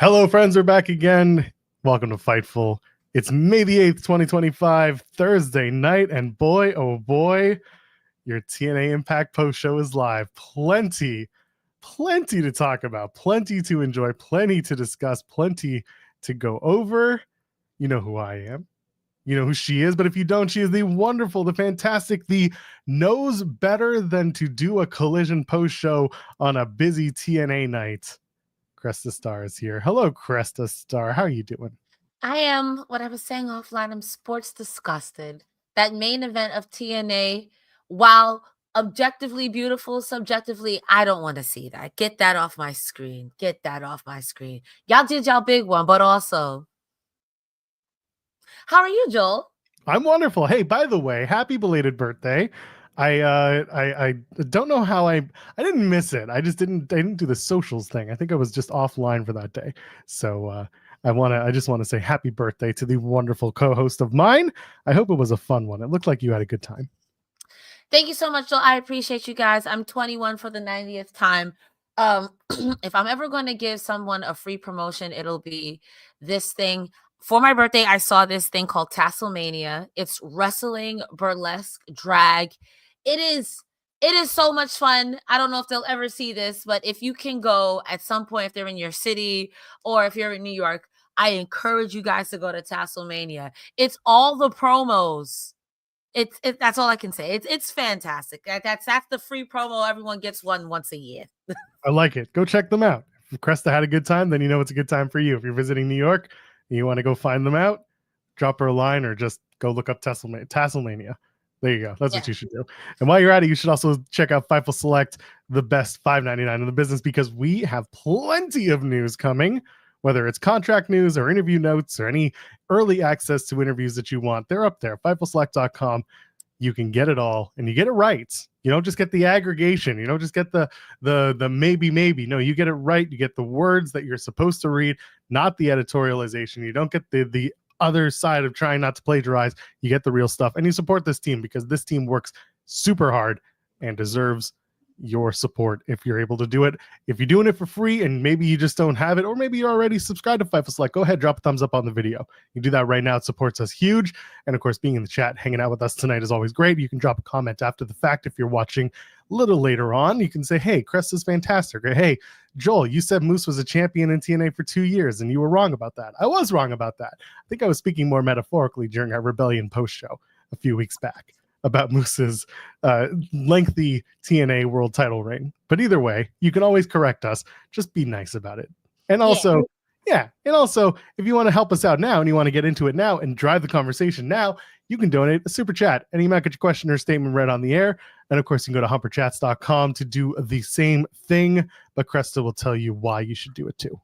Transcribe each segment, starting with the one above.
Hello, friends. We're back again. Welcome to Fightful. It's May the 8th, 2025, Thursday night. And boy, oh boy, your TNA Impact post show is live. Plenty to talk about, plenty to enjoy, plenty to discuss, plenty to go over. You know who I am. You know who she is. But if you don't, she is the wonderful, the fantastic, the knows better than to do a collision post show on a busy TNA night. Cresta Starr is here. Hello, Cresta Starr. How are you doing? I am, what I was saying offline, I'm sports disgusted. That main event of TNA, while objectively beautiful, subjectively, I don't want to see that. Get that off my screen. Get that off my screen. Y'all did y'all big one, but also, how are you, Joel? I'm wonderful. Hey, by the way, happy belated birthday. I don't know how I didn't miss it. I didn't do the socials thing. I think I was just offline for that day. So I just want to say happy birthday to the wonderful co-host of mine. I hope it was a fun one. It looked like you had a good time. Thank you so much, Joel. I appreciate you guys. I'm 21 for the 90th time. If I'm ever going to give someone a free promotion, it'll be this thing. For my birthday, I saw this thing called Tasselmania. It's wrestling, burlesque, drag. It is so much fun. I don't know if they'll ever see this, but if you can go at some point, if they're in your city or if you're in New York, I encourage you guys to go to Tasselmania. It's all the promos. That's all I can say. It's fantastic. That's the free promo. Everyone gets one once a year. I like it. Go check them out. If Cresta had a good time, then you know it's a good time for you. If you're visiting New York and you want to go find them out, drop her a line or just go look up Tasselmania. There you go. That's what you should do. And while you're at it, you should also check out Fightful Select, the best $5.99 in the business, because we have plenty of news coming, whether it's contract news or interview notes or any early access to interviews that you want. They're up there, FightfulSelect.com. You can get it all, and you get it right. You don't just get the aggregation. You don't just get the maybe. No, you get it right. You get the words that you're supposed to read, not the editorialization. You don't get the other side of trying not to plagiarize. You get the real stuff, and you support this team because this team works super hard and deserves your support if you're able to do it. If you're doing it for free and maybe you just don't have it, or maybe you're already subscribed to Fightful Select, go ahead, drop a thumbs up on the video. You do that right now. It supports us huge. And of course, being in the chat, hanging out with us tonight is always great. You can drop a comment after the fact if you're watching a little later on. You can say, hey, Cresta's fantastic. Or, hey, Joel, you said Moose was a champion in TNA for 2 years and you were wrong about that. I was wrong about that. I think I was speaking more metaphorically during our Rebellion post show a few weeks back about Moose's lengthy TNA world title reign. But either way, you can always correct us. Just be nice about it. And also, if you want to help us out now and you want to get into it now and drive the conversation now, you can donate a super chat and you might get your question or statement read on the air. And of course, you can go to humperchats.com to do the same thing. But Cresta will tell you why you should do it too.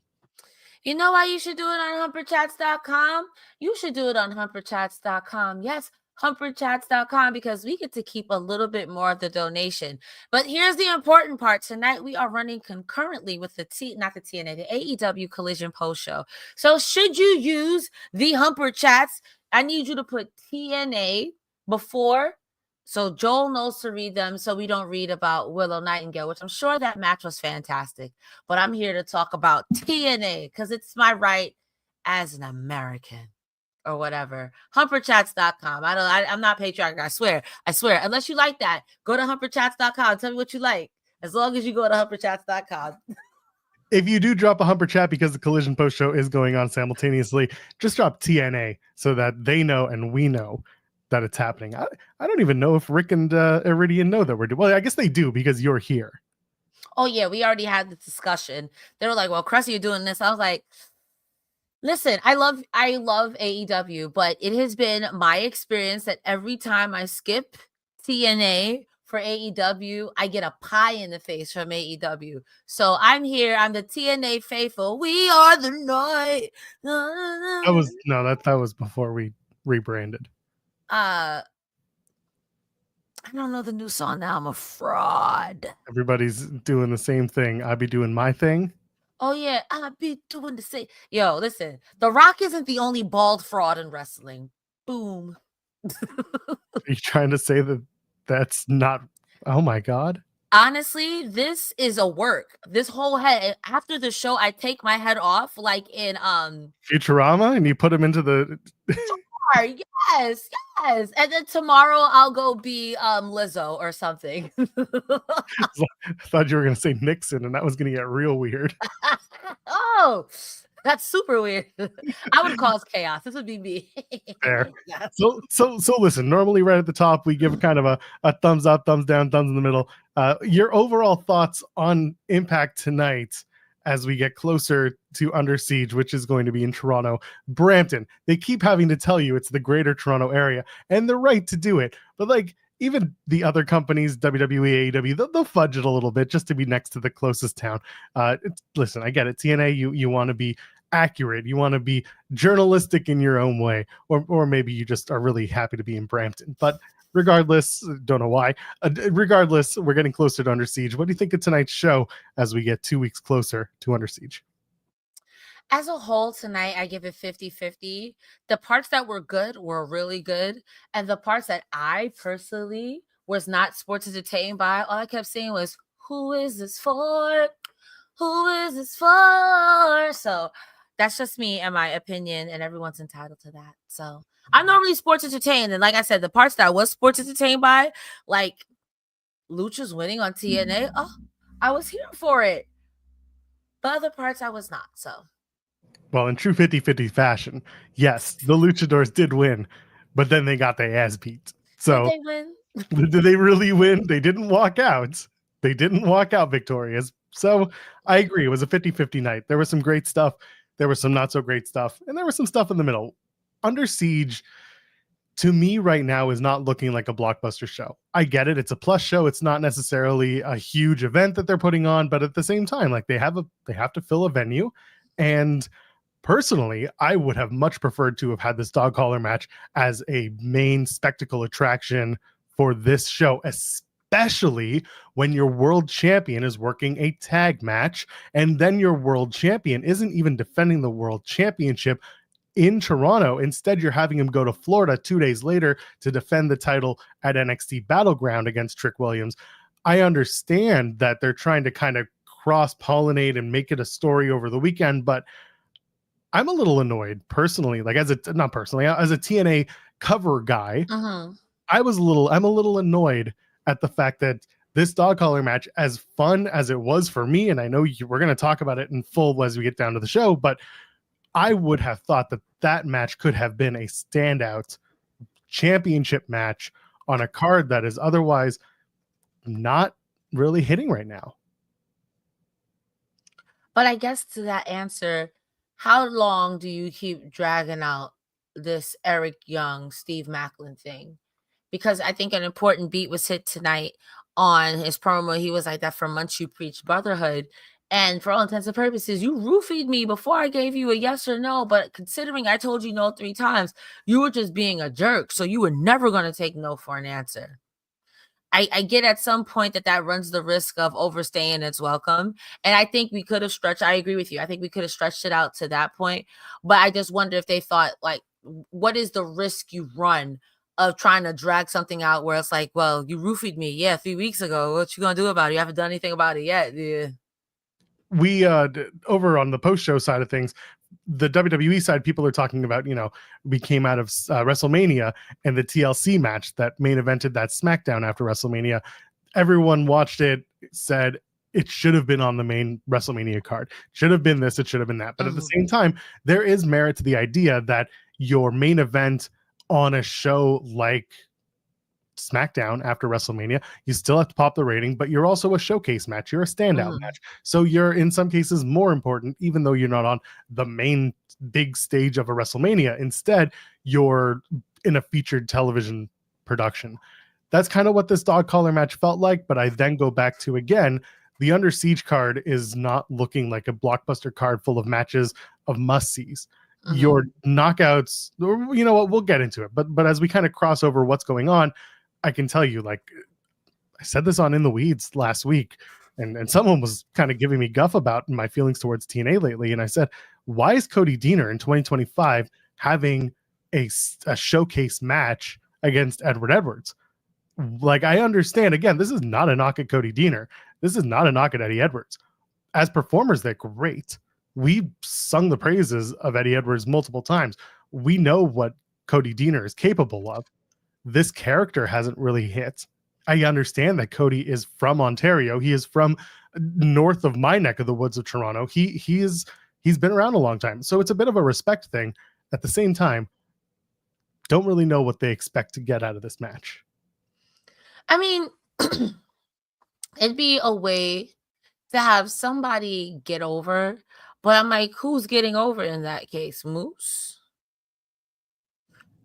You know why you should do it on humperchats.com? You should do it on humperchats.com. Yes, humperchats.com, because we get to keep a little bit more of the donation. But here's the important part. Tonight we are running concurrently with the AEW Collision post show. So should you use the Humper Chats, I need you to put TNA before, so Joel knows to read them, so we don't read about Willow Nightingale, which I'm sure that match was fantastic. But I'm here to talk about TNA because it's my right as an American. Or whatever. Humperchats.com. I'm not patriotic. I swear. Unless you like that, go to humperchats.com. Tell me what you like. As long as you go to humperchats.com. If you do drop a Humper Chat because the Collision post show is going on simultaneously, just drop TNA so that they know and we know that it's happening. I don't even know if Rick and Iridian know that we're doing. Well, I guess they do because you're here. Oh yeah, we already had the discussion. They were like, "Well, Cresta, you're doing this." I was like, listen, I love AEW, but it has been my experience that every time I skip TNA for AEW, I get a pie in the face from AEW. So I'm here. I'm the TNA faithful. We are the night. That was before we rebranded. I don't know the new song now. I'm a fraud. Everybody's doing the same thing. I be doing my thing. Oh, yeah, I be doing the same. Yo, listen, The Rock isn't the only bald fraud in wrestling. Boom. Are you trying to say that that's not... Oh, my God. Honestly, this is a work. This whole head after the show, I take my head off like in Futurama, and you put him into the. yes, yes. And then tomorrow I'll go be Lizzo or something. I thought you were going to say Nixon, and that was going to get real weird. Oh, that's super weird. I would cause chaos. This would be me. Fair. So listen, normally right at the top, we give kind of a thumbs up, thumbs down, thumbs in the middle. Your overall thoughts on Impact tonight as we get closer to Under Siege, which is going to be in Toronto. Brampton, they keep having to tell you it's the greater Toronto area, and they're right to do it. But like, even the other companies, WWE, AEW, they'll fudge it a little bit just to be next to the closest town. Listen, I get it. TNA, you want to be accurate. You want to be journalistic in your own way. Or maybe you just are really happy to be in Brampton. But regardless, don't know why. Regardless, we're getting closer to Under Siege. What do you think of tonight's show as we get 2 weeks closer to Under Siege? As a whole, tonight, I give it 50-50. The parts that were good were really good. And the parts that I personally was not sports entertained by, all I kept saying was, who is this for? Who is this for? So that's just me and my opinion, and everyone's entitled to that. So I'm normally sports entertained. And like I said, the parts that I was sports entertained by, like Lucha's winning on TNA, oh, I was here for it. But other parts I was not. So. Well, in true 50-50 fashion, yes, the Luchadors did win, but then they got their ass beat. So did they win? Did they really win? They didn't walk out. They didn't walk out victorious. So I agree. It was a 50-50 night. There was some great stuff. There was some not so great stuff. And there was some stuff in the middle. Under Siege, to me right now, is not looking like a blockbuster show. I get it. It's a plus show. It's not necessarily a huge event that they're putting on, but at the same time, like they have to fill a venue. And personally, I would have much preferred to have had this dog collar match as a main spectacle attraction for this show, especially when your world champion is working a tag match, and then your world champion isn't even defending the world championship in Toronto. Instead, you're having him go to Florida 2 days later to defend the title at NXT Battleground against Trick Williams. I understand that they're trying to kind of cross-pollinate and make it a story over the weekend, but I'm a little annoyed personally, like as a TNA cover guy. I'm a little annoyed at the fact that this dog collar match, as fun as it was for me, and I know we're going to talk about it in full as we get down to the show, but I would have thought that match could have been a standout championship match on a card that is otherwise not really hitting right now. But I guess to that answer, how long do you keep dragging out this Eric Young, Steve Maclin thing? Because I think an important beat was hit tonight on his promo. He was like, that for months you preach brotherhood. And for all intents and purposes, you roofied me before I gave you a yes or no. But considering I told you no 3 times, you were just being a jerk. So you were never going to take no for an answer. I get at some point that runs the risk of overstaying its welcome. And I think we could have stretched. I agree with you. I think we could have stretched it out to that point. But I just wonder if they thought, like, what is the risk you run of trying to drag something out where it's like, well, you roofied me. Yeah, 3 weeks ago. What you going to do about it? You haven't done anything about it yet. Yeah. We over on the post-show side of things, the WWE side, people are talking about, we came out of WrestleMania and the TLC match that main evented that SmackDown after WrestleMania. Everyone watched it, said it should have been on the main WrestleMania card. Should have been this, it should have been that. But at the same time, there is merit to the idea that your main event on a show like SmackDown after WrestleMania, you still have to pop the rating, but you're also a showcase match. You're a standout match. So you're in some cases more important, even though you're not on the main big stage of a WrestleMania. Instead, you're in a featured television production. That's kind of what this dog collar match felt like. But I then go back to, again, the Under Siege card is not looking like a blockbuster card full of matches of must-sees. Your knockouts, you know what, we'll get into it. But as we kind of cross over what's going on, I can tell you, like, I said this on In the Weeds last week, and someone was kind of giving me guff about my feelings towards TNA lately. And I said, why is Cody Deaner in 2025 having a showcase match against Edward Edwards? Like, I understand, again, this is not a knock at Cody Deaner. This is not a knock at Eddie Edwards. As performers, they're great. We sung the praises of Eddie Edwards multiple times. We know what Cody Deaner is capable of. This character hasn't really hit. I understand that Cody is from Ontario. He is from north of my neck of the woods of Toronto. He's been around a long time. So it's a bit of a respect thing. At the same time, don't really know what they expect to get out of this match. I mean, it'd be a way to have somebody get over, but I'm like, who's getting over in that case? Moose?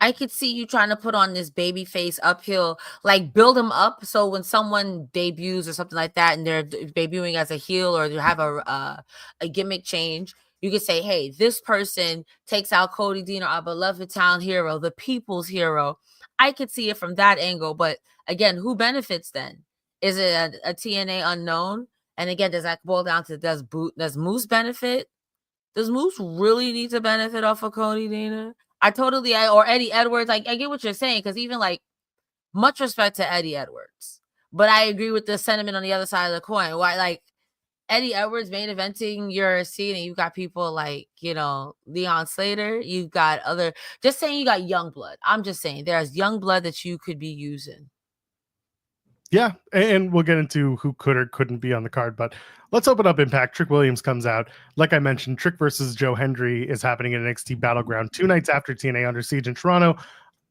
I could see you trying to put on this baby face uphill, like build him up. So when someone debuts or something like that, and they're debuting as a heel or they have a gimmick change, you could say, hey, this person takes out Cody Deaner, our beloved town hero, the people's hero. I could see it from that angle. But again, who benefits then? Is it a TNA unknown? And again, does that boil down to does Moose benefit? Does Moose really need to benefit off of Cody Deaner? Or Eddie Edwards. Like, I get what you're saying, because even like much respect to Eddie Edwards, but I agree with the sentiment on the other side of the coin. Why, like, Eddie Edwards main eventing your scene, and you've got people like, Leon Slater, you've got just saying you got young blood. I'm just saying there's young blood that you could be using. Yeah, and we'll get into who could or couldn't be on the card, but let's open up Impact. Trick Williams comes out. Like I mentioned, Trick versus Joe Hendry is happening in NXT Battleground 2 nights after TNA Under Siege in Toronto.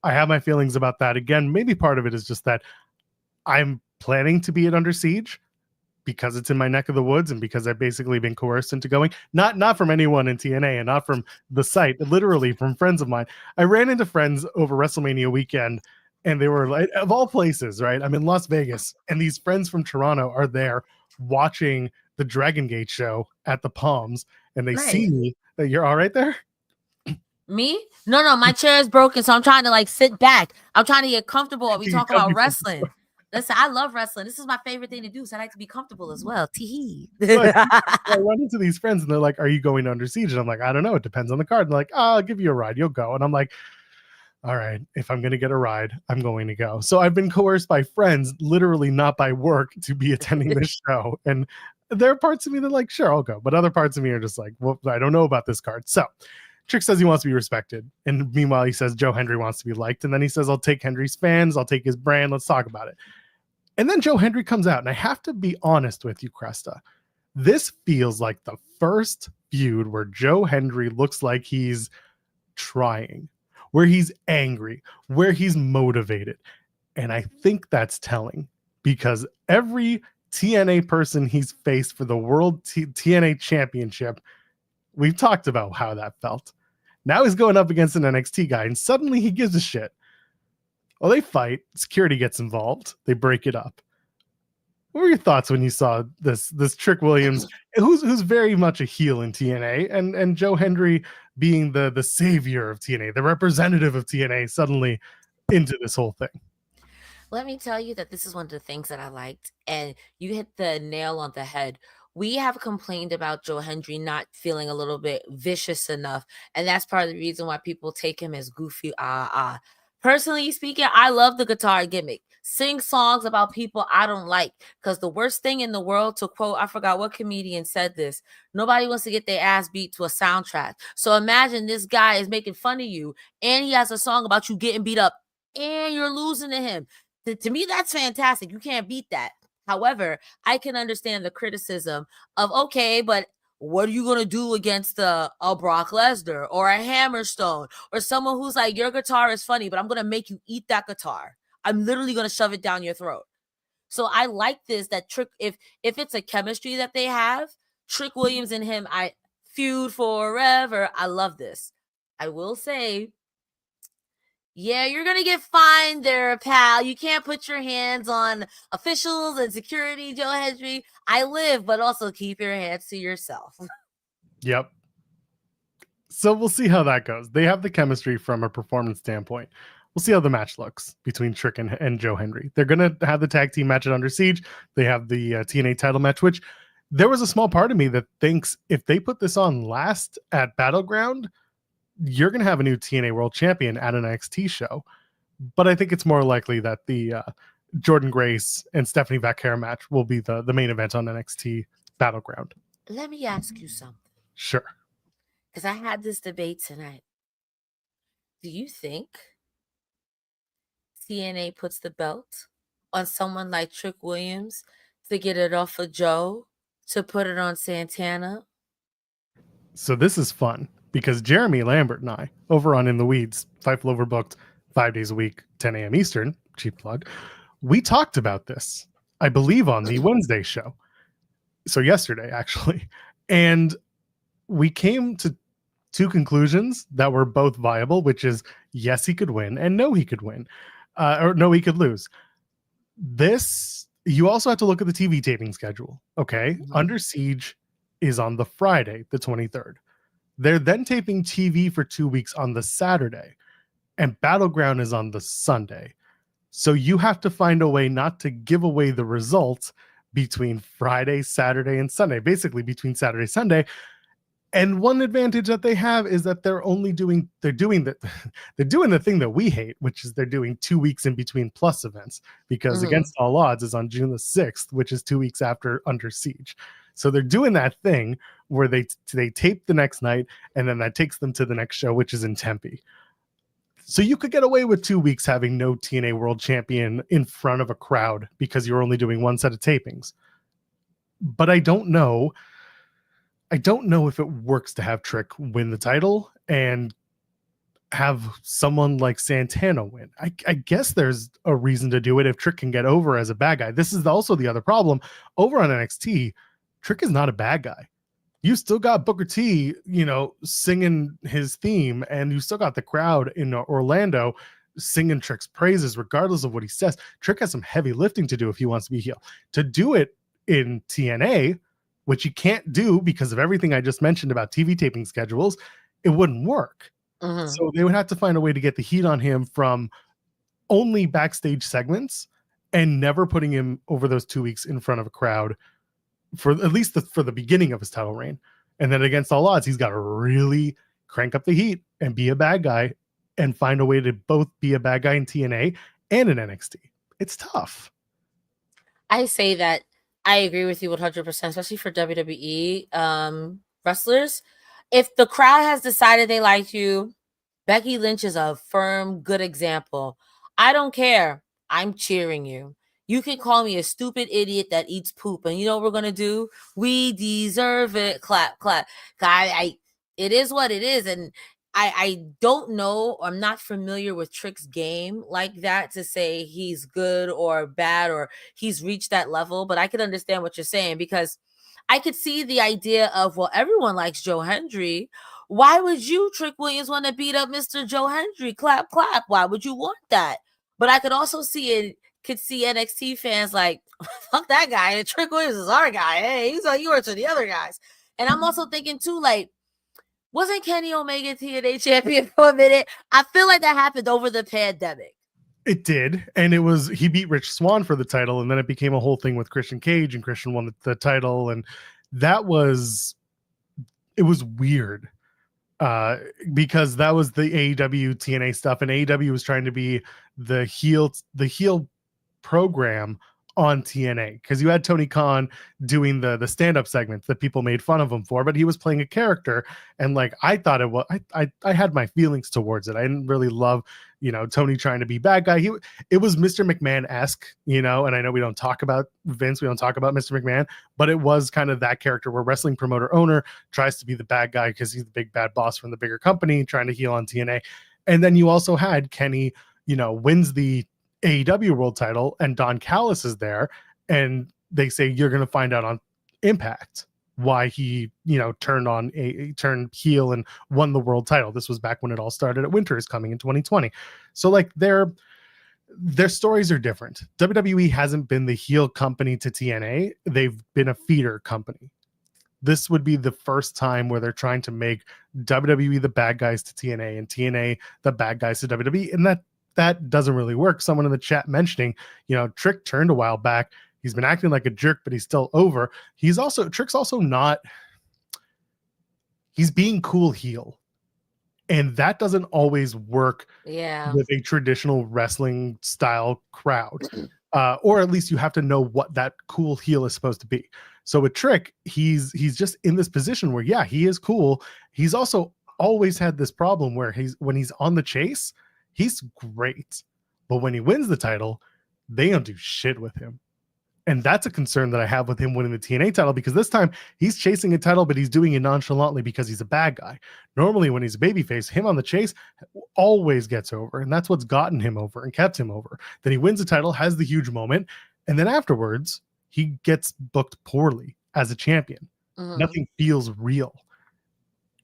I have my feelings about that. Again, maybe part of it is just that I'm planning to be at Under Siege because it's in my neck of the woods and because I've basically been coerced into going. Not from anyone in TNA and not from the site, literally from friends of mine. I ran into friends over WrestleMania weekend, and they were like, of all places, right? I'm in Las Vegas, and these friends from Toronto are there watching the Dragon Gate show at the Palms, and they see me. You're all right there? Me? No, my chair is broken, so I'm trying to like sit back. I'm trying to get comfortable while we talk about wrestling. Listen, I love wrestling. This is my favorite thing to do, so I like to be comfortable as well. Tee. I run into these friends, and they're like, "Are you going to Under Siege?" And I'm like, "I don't know. It depends on the card." And they're like, "Oh, I'll give you a ride. You'll go." And I'm like, all right, if I'm going to get a ride, I'm going to go. So I've been coerced by friends, literally not by work, to be attending this show. And there are parts of me that are like, sure, I'll go. But other parts of me are just like, well, I don't know about this card. So Trick says he wants to be respected. And meanwhile, he says Joe Hendry wants to be liked. And then he says, I'll take Hendry's fans. I'll take his brand. Let's talk about it. And then Joe Hendry comes out. And I have to be honest with you, Cresta. This feels like the first feud where Joe Hendry looks like he's trying, where he's angry, where he's motivated. And I think that's telling, because every TNA person he's faced for the World TNA Championship, we've talked about how that felt. Now he's going up against an NXT guy, and suddenly he gives a shit. Well, they fight. Security gets involved. They break it up. What were your thoughts when you saw this Trick Williams, who's very much a heel in TNA, and Joe Hendry being the savior of TNA, the representative of TNA, suddenly into this whole thing? Let me tell you that this is one of the things that I liked, and you hit the nail on the head. We have complained about Joe Hendry not feeling a little bit vicious enough, and that's part of the reason why people take him as goofy. Personally speaking, I love the guitar gimmick. Sing songs about people I don't like, because the worst thing in the world, to quote, I forgot what comedian said this, nobody wants to get their ass beat to a soundtrack. So imagine this guy is making fun of you, and he has a song about you getting beat up, and you're losing to him. To me, that's fantastic. You can't beat that. However, I can understand the criticism of, okay, but what are you going to do against a Brock Lesnar or a Hammerstone or someone who's like, your guitar is funny, but I'm going to make you eat that guitar. I'm literally going to shove it down your throat. So I like this, that Trick, if it's a chemistry that they have, Trick Williams and him, I feud forever. I love this. I will say, yeah, you're going to get fined there, pal. You can't put your hands on officials and security, Joe Hendry. I live, but also keep your hands to yourself. Yep. So we'll see how that goes. They have the chemistry from a performance standpoint. We'll see how the match looks between Trick and Joe Hendry. They're going to have the tag team match at Under Siege. They have the TNA title match, which there was a small part of me that thinks if they put this on last at Battleground, you're going to have a new TNA World Champion at an NXT show. But I think it's more likely that the Jordan Grace and Stephanie Vaquer match will be the main event on NXT Battleground. Let me ask you something. Sure. Because I had this debate tonight. Do you think TNA puts the belt on someone like Trick Williams to get it off of Joe, to put it on Santana? So this is fun because Jeremy Lambert and I, over on In the Weeds, Fightful Overbooked, 5 days a week, 10 a.m. Eastern, cheap plug, we talked about this, I believe, on the Wednesday show. So yesterday, actually. And we came to two conclusions that were both viable, which is yes, he could win, and no, he could win. Or no, he could lose. This, you also have to look at the TV taping schedule. Okay. Mhm. Under Siege is on the Friday, the 23rd. They're then taping TV for 2 weeks on the Saturday, and Battleground is on the Sunday. So you have to find a way not to give away the results between Friday, Saturday, and Sunday, basically between Saturday, Sunday. And one advantage that they have is that they're doing the thing that we hate, which is they're doing 2 weeks in between plus events, because Against All Odds is on June the 6th, which is 2 weeks after Under Siege. So they're doing that thing where they tape the next night, and then that takes them to the next show, which is in Tempe. So you could get away with 2 weeks having no TNA World Champion in front of a crowd because you're only doing one set of tapings. But I don't know if it works to have Trick win the title and have someone like Santana win. I guess there's a reason to do it if Trick can get over as a bad guy. This is also the other problem. Over on NXT, Trick is not a bad guy. You still got Booker T, singing his theme, and you still got the crowd in Orlando singing Trick's praises, regardless of what he says. Trick has some heavy lifting to do if he wants to be heel. To do it in TNA, which you can't do because of everything I just mentioned about TV taping schedules, it wouldn't work. So they would have to find a way to get the heat on him from only backstage segments and never putting him over those 2 weeks in front of a crowd for at least for the beginning of his title reign. And then Against All Odds, he's got to really crank up the heat and be a bad guy and find a way to both be a bad guy in TNA and in NXT. It's tough. I say that I agree with you 100%, especially for WWE wrestlers. If the crowd has decided they like you, Becky Lynch is a firm, good example. I don't care. I'm cheering you. You can call me a stupid idiot that eats poop, and you know what we're going to do? We deserve it. Clap, clap. It is what it is, and I don't know. I'm not familiar with Trick's game like that to say he's good or bad or he's reached that level, but I can understand what you're saying, because I could see the idea of, well, everyone likes Joe Hendry. Why would you, Trick Williams, want to beat up Mr. Joe Hendry? Clap, clap. Why would you want that? But I could also see NXT fans like, fuck that guy. And Trick Williams is our guy. Hey, he's like, you are to the other guys. And I'm also thinking too, like, wasn't Kenny Omega TNA champion for a minute? I feel like that happened over the pandemic. It did. And he beat Rich Swann for the title. And then it became a whole thing with Christian Cage, and Christian won the title. And it was weird. Because that was the AEW TNA stuff, and AEW was trying to be the heel program on TNA, because you had Tony Khan doing the stand-up segments that people made fun of him for, but he was playing a character, and like I thought it was, I had my feelings towards it. I didn't really love, Tony trying to be bad guy. It was Mr. McMahon-esque, and I know we don't talk about Vince, we don't talk about Mr. McMahon, but it was kind of that character where wrestling promoter owner tries to be the bad guy because he's the big bad boss from the bigger company trying to heel on TNA. And then you also had Kenny, wins the AEW world title, and Don Callis is there, and they say you're going to find out on Impact why he turned heel and won the world title. This was back when it all started at Winter is Coming in 2020. So like their stories are different. WWE hasn't been the heel company to TNA. They've been a feeder company. This would be the first time where they're trying to make WWE the bad guys to TNA and TNA the bad guys to WWE, and that doesn't really work. Someone in the chat mentioning, Trick turned a while back. He's been acting like a jerk, but he's still over. Trick's also not, he's being cool heel. And that doesn't always work with a traditional wrestling style crowd. or at least you have to know what that cool heel is supposed to be. So with Trick, he's just in this position where, yeah, he is cool. He's also always had this problem where when he's on the chase, he's great. But when he wins the title, they don't do shit with him. And that's a concern that I have with him winning the TNA title, because this time he's chasing a title, but he's doing it nonchalantly because he's a bad guy. Normally when he's a babyface, him on the chase always gets over. And that's what's gotten him over and kept him over. Then he wins the title, has the huge moment. And then afterwards, he gets booked poorly as a champion. Nothing feels real.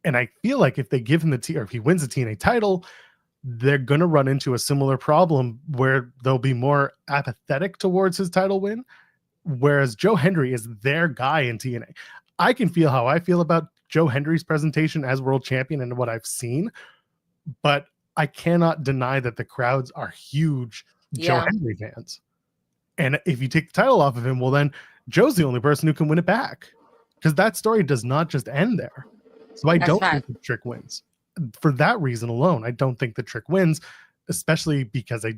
And I feel like if they give him or if he wins the TNA title, they're going to run into a similar problem where they'll be more apathetic towards his title win. Whereas Joe Hendry is their guy in TNA. I can feel how I feel about Joe Hendry's presentation as world champion and what I've seen, but I cannot deny that the crowds are huge Joe Hendry fans. And if you take the title off of him, well, then Joe's the only person who can win it back, because that story does not just end there. So I don't think the Trick wins. For that reason alone, I don't think the Trick wins, especially because I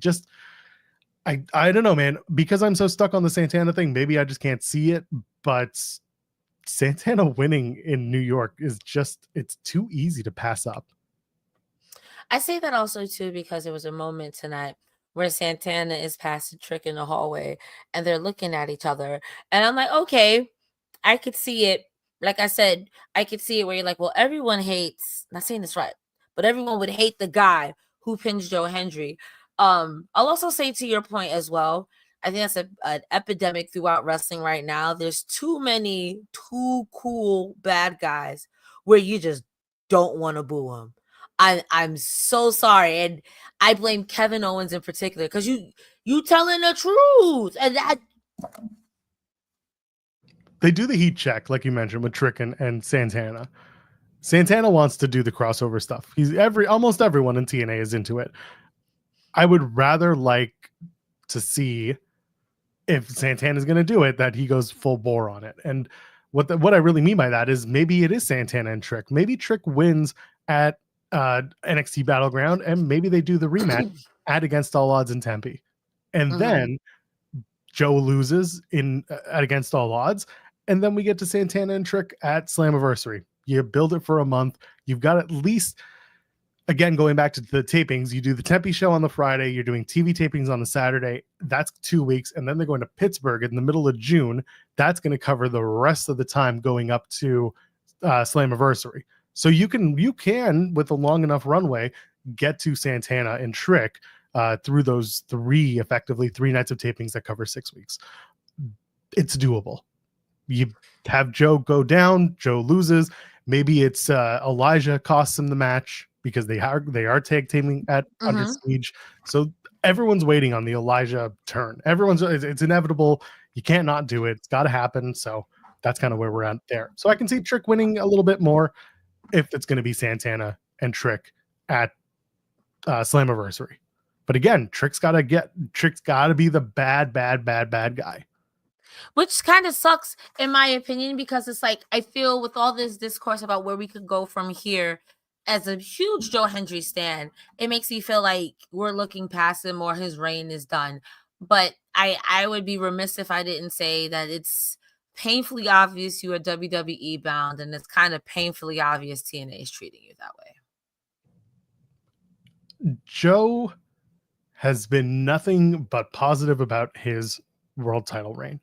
don't know, man, because I'm so stuck on the Santana thing. Maybe I just can't see it, but Santana winning in New York is it's too easy to pass up. I say that also too, because there was a moment tonight where Santana is passing Trick in the hallway and they're looking at each other. And I'm like, okay, I could see it. Like I said, I could see it where you're like, well, everyone hates, not saying this right, but everyone would hate the guy who pins Joe Hendry. I'll also say, to your point as well, I think that's an epidemic throughout wrestling right now. There's too cool bad guys where you just don't want to boo them. I'm so sorry, and I blame Kevin Owens in particular, because you telling the truth, and that they do the heat check, like you mentioned, with Trick and Santana. Santana wants to do the crossover stuff. Almost everyone in TNA is into it. I would rather like to see, if Santana's going to do it, that he goes full bore on it. And what I really mean by that is maybe it is Santana and Trick. Maybe Trick wins at NXT Battleground, and maybe they do the rematch at Against All Odds in Tempe. And then Joe loses at Against All Odds, and then we get to Santana and Trick at Slammiversary. You build it for a month. You've got at least, again, going back to the tapings, you do the Tempe show on the Friday, you're doing TV tapings on the Saturday. That's 2 weeks. And then they're going to Pittsburgh in the middle of June. That's going to cover the rest of the time going up to Slammiversary. So you can, with a long enough runway, get to Santana and Trick through those effectively three nights of tapings that cover 6 weeks. It's doable. You have Joe go down, Joe loses. Maybe it's Elijah costs him the match, because they are tag teaming at Under Siege. So everyone's waiting on the Elijah turn. It's inevitable. You can't not do it. It's got to happen. So that's kind of where we're at there. So I can see Trick winning a little bit more if it's going to be Santana and Trick at Slammiversary. But again, Trick's got to be the bad guy. Which kind of sucks, in my opinion, because it's like, I feel with all this discourse about where we could go from here, as a huge Joe Hendry stan, it makes me feel like we're looking past him, or his reign is done. But I would be remiss if I didn't say that it's painfully obvious you are WWE bound, and it's kind of painfully obvious TNA is treating you that way. Joe has been nothing but positive about his world title reign.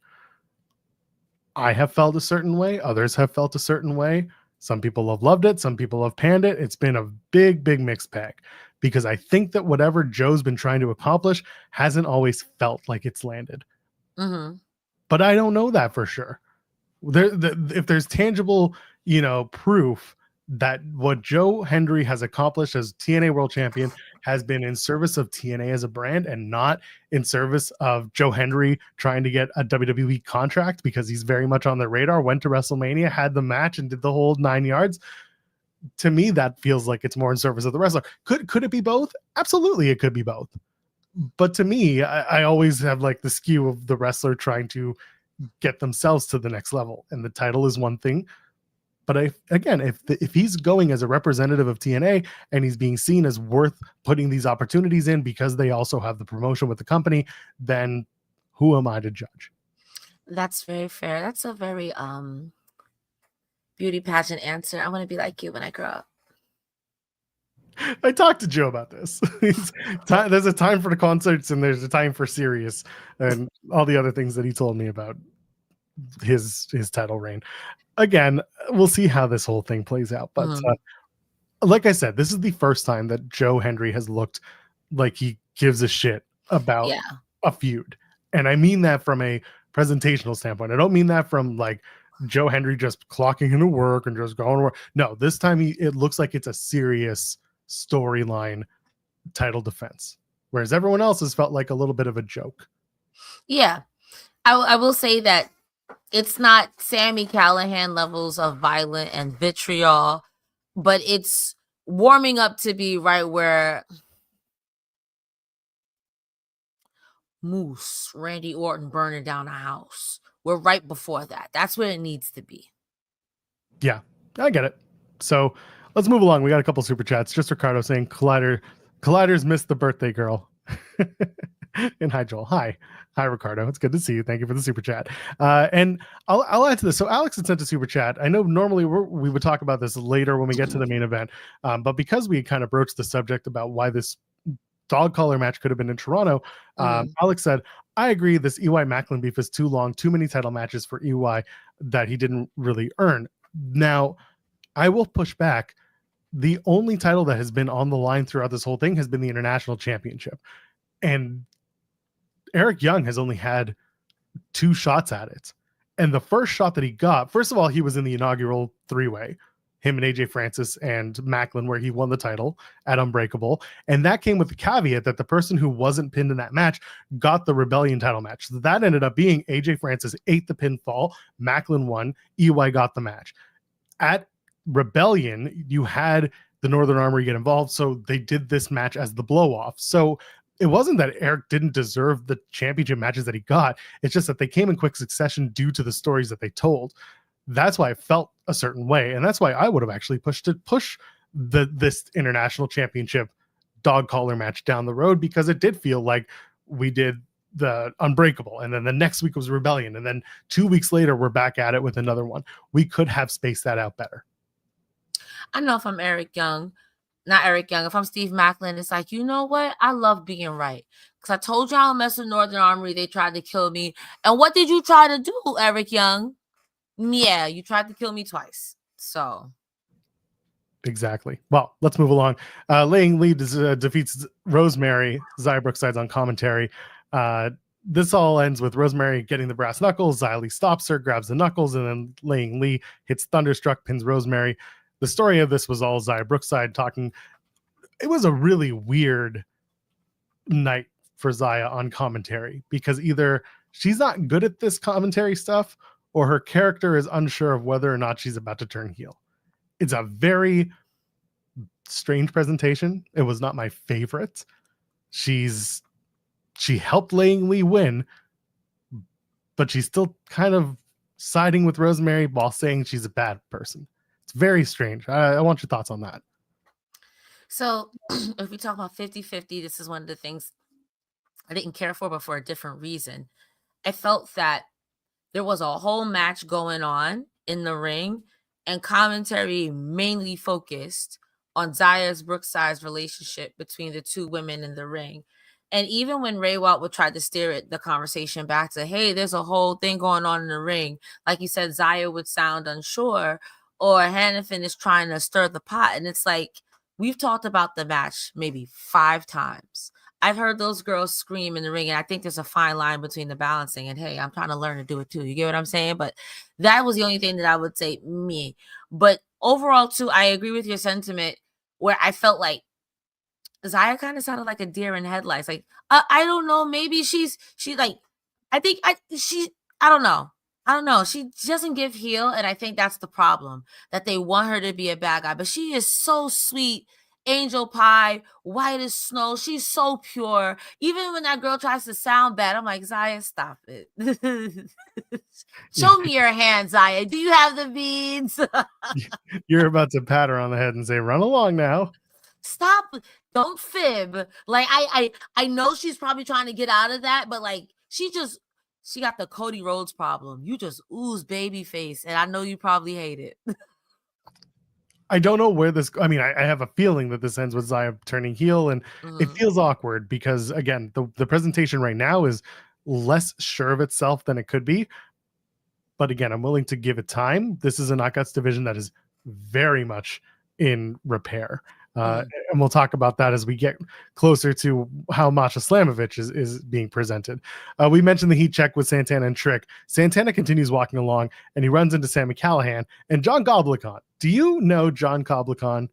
I have felt a certain way. Others have felt a certain way. Some people have loved it. Some people have panned it. It's been a big mixed bag, because I think that whatever Joe's been trying to accomplish hasn't always felt like it's landed. But I don't know that for sure. If there's tangible, proof that what Joe Hendry has accomplished as TNA World Champion has been in service of TNA as a brand, and not in service of Joe Hendry trying to get a WWE contract, because he's very much on their radar, went to WrestleMania, had the match, and did the whole 9 yards. To me, that feels like it's more in service of the wrestler. Could it be both? Absolutely, it could be both. But to me, I always have like the skew of the wrestler trying to get themselves to the next level, and the title is one thing. But if he's going as a representative of TNA, and he's being seen as worth putting these opportunities in because they also have the promotion with the company, then who am I to judge? That's very fair. That's a very beauty pageant answer. I want to be like you when I grow up. I talked to Joe about this. There's a time for the concerts and there's a time for serious and all the other things that he told me about his title reign. Again, we'll see how this whole thing plays out. But like I said, this is the first time that Joe Hendry has looked like he gives a shit about a feud. And I mean that from a presentational standpoint. I don't mean that from like Joe Hendry just clocking into work and just going to work. No, this time it looks like it's a serious storyline title defense, whereas everyone else has felt like a little bit of a joke. Yeah, I will say that it's not Sami Callihan levels of violent and vitriol, but it's warming up to be right where Moose, Randy Orton burning down a house. We're right before that. That's where it needs to be. Yeah, I get it. So let's move along. We got a couple super chats. Just Ricardo saying Colliders missed the birthday girl. And hi, Joel. Hi, Ricardo. It's good to see you. Thank you for the super chat. And I'll add to this. So Alex had sent a super chat. I know normally we would talk about this later when we get to the main event, but because we kind of broached the subject about why this dog collar match could have been in Toronto, Alex said, I agree. This EY Maclin beef is too long. Too many title matches for EY that he didn't really earn. Now, I will push back. The only title that has been on the line throughout this whole thing has been the International Championship. And Eric Young has only had 2 shots at it. And the first shot that he got, first of all, he was in the inaugural 3-way, him and AJ Francis and Maclin, where he won the title at Unbreakable. And that came with the caveat that the person who wasn't pinned in that match got the Rebellion title match. So that ended up being AJ Francis ate the pinfall, Maclin won, EY got the match. At Rebellion, you had the Northern Armory get involved, so they did this match as the blow-off. So it wasn't that Eric didn't deserve the championship matches that he got. It's just that they came in quick succession due to the stories that they told. That's why I felt a certain way, and that's why I would have actually push this International Championship dog collar match down the road, because it did feel like we did the Unbreakable, and then the next week was Rebellion, and then 2 weeks later we're back at it with another one. We could have spaced that out better. I know if I'm if I'm Steve Maclin, it's like, you know what? I love being right. Because I told y'all I don't mess with Northern Armory. They tried to kill me. And what did you try to do, Eric Young? Yeah, you tried to kill me twice. So. Exactly. Well, let's move along. Lei Ying Lee defeats Rosemary. Xia Brookside's on commentary. This all ends with Rosemary getting the brass knuckles. Xia Li stops her, grabs the knuckles, and then Lei Ying Lee hits Thunderstruck, pins Rosemary. The story of this was all Xia Brookside talking. It was a really weird night for Xia on commentary, because either she's not good at this commentary stuff or her character is unsure of whether or not she's about to turn heel. It's a very strange presentation. It was not my favorite. She helped Lei Ying Lee win, but she's still kind of siding with Rosemary while saying she's a bad person. It's very strange. I want your thoughts on that. So if we talk about 50-50, this is one of the things I didn't care for, but for a different reason. I felt that there was a whole match going on in the ring, and commentary mainly focused on Xia Brookside's relationship between the two women in the ring. And even when Ray Walt would try to steer the conversation back to, hey, there's a whole thing going on in the ring, like you said, Xia would sound unsure, or Hannafin is trying to stir the pot. And it's like, we've talked about the match maybe 5 times. I've heard those girls scream in the ring, and I think there's a fine line between the balancing and, hey, I'm trying to learn to do it too. You get what I'm saying? But that was the only thing that I would say me. But overall, too, I agree with your sentiment, where I felt like Xia kind of sounded like a deer in headlights. Like, I don't know. Maybe she like, I don't know. I don't know. She doesn't give heel, and I think that's the problem, that they want her to be a bad guy. But she is so sweet, angel pie, white as snow. She's so pure. Even when that girl tries to sound bad, I'm like, Xia, stop it. Show me your hand, Xia. Do you have the beads? You're about to pat her on the head and say, run along now. Stop. Don't fib. Like, I know she's probably trying to get out of that, but like, she just She got the Cody Rhodes problem. You just ooze baby face, and I know you probably hate it. I don't know where this. I mean, I have a feeling that this ends with Zaya turning heel, and it feels awkward because again, the presentation right now is less sure of itself than it could be. But again, I'm willing to give it time. This is a Knockouts division that is very much in repair. And we'll talk about that as we get closer to how Masha Slamovich is being presented. We mentioned the heat check with Santana and Trick. Santana continues walking along, and he runs into Sami Callihan and John Goblikon. Do you know John Goblikon,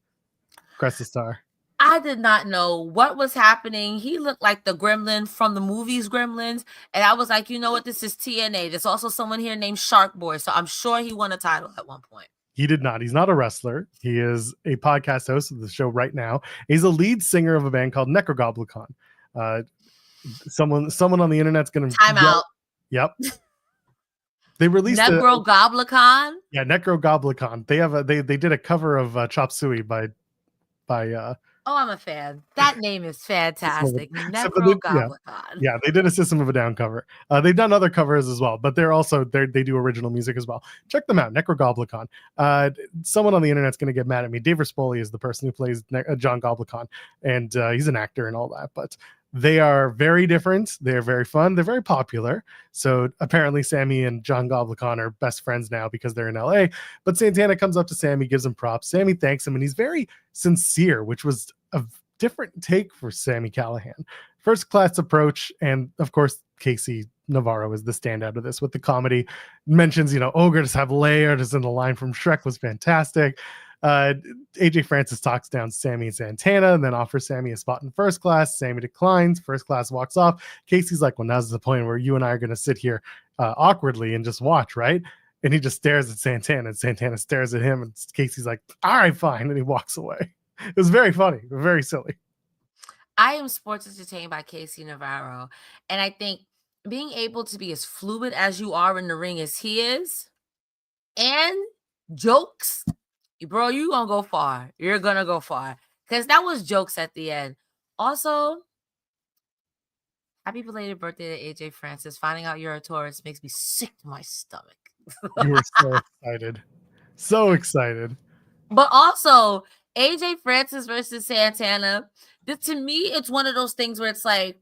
Cresta Starr? I did not know what was happening. He looked like the gremlin from the movies Gremlins. And I was like, you know what? This is TNA. There's also someone here named Shark Boy. So I'm sure he won a title at one point. He did not. He's not a wrestler. He is a podcast host of the show right now. He's a lead singer of a band called Necrogoblikon. Someone on the internet's going to time out. Yep. They released Necrogoblikon. Yeah, Necrogoblikon. They did a cover of Chop Suey by Oh, I'm a fan. That name is fantastic. Necrogoblikon. Yeah, they did a System of a Down cover. They've done other covers as well, but they do original music as well. Check them out, Necrogoblikon. Someone on the internet's going to get mad at me. Dave Rispoli is the person who plays John Goblikon, and he's an actor and all that, but they are very different. They're very fun. They're very popular. So apparently Sami and John Goblikon are best friends now because they're in LA. But Santana comes up to Sami, gives him props. Sami thanks him, and he's very sincere, which was a different take for Sami Callihan. First class approach, and of course Casey Navarro is the standout of this with the comedy. Mentions, Ogre just have Lei'D is in the line from Shrek was fantastic. AJ Francis talks down Sami and Santana and then offers Sami a spot in first class. Sami declines. First class walks off. Casey's like, well, now's the point where you and I are going to sit here awkwardly and just watch, right? And he just stares at Santana, and Santana stares at him, and Casey's like, all right, fine. And he walks away. It was very funny, very silly. I am sports entertained by Casey Navarro, and I think being able to be as fluid as you are in the ring as he is, and jokes, bro, you gonna go far. You're gonna go far. Because that was jokes at the end. Also, happy belated birthday to AJ Francis. Finding out you're a Taurus makes me sick to my stomach. You were so excited. So excited. But also, AJ Francis versus Santana, to me, it's one of those things where it's like,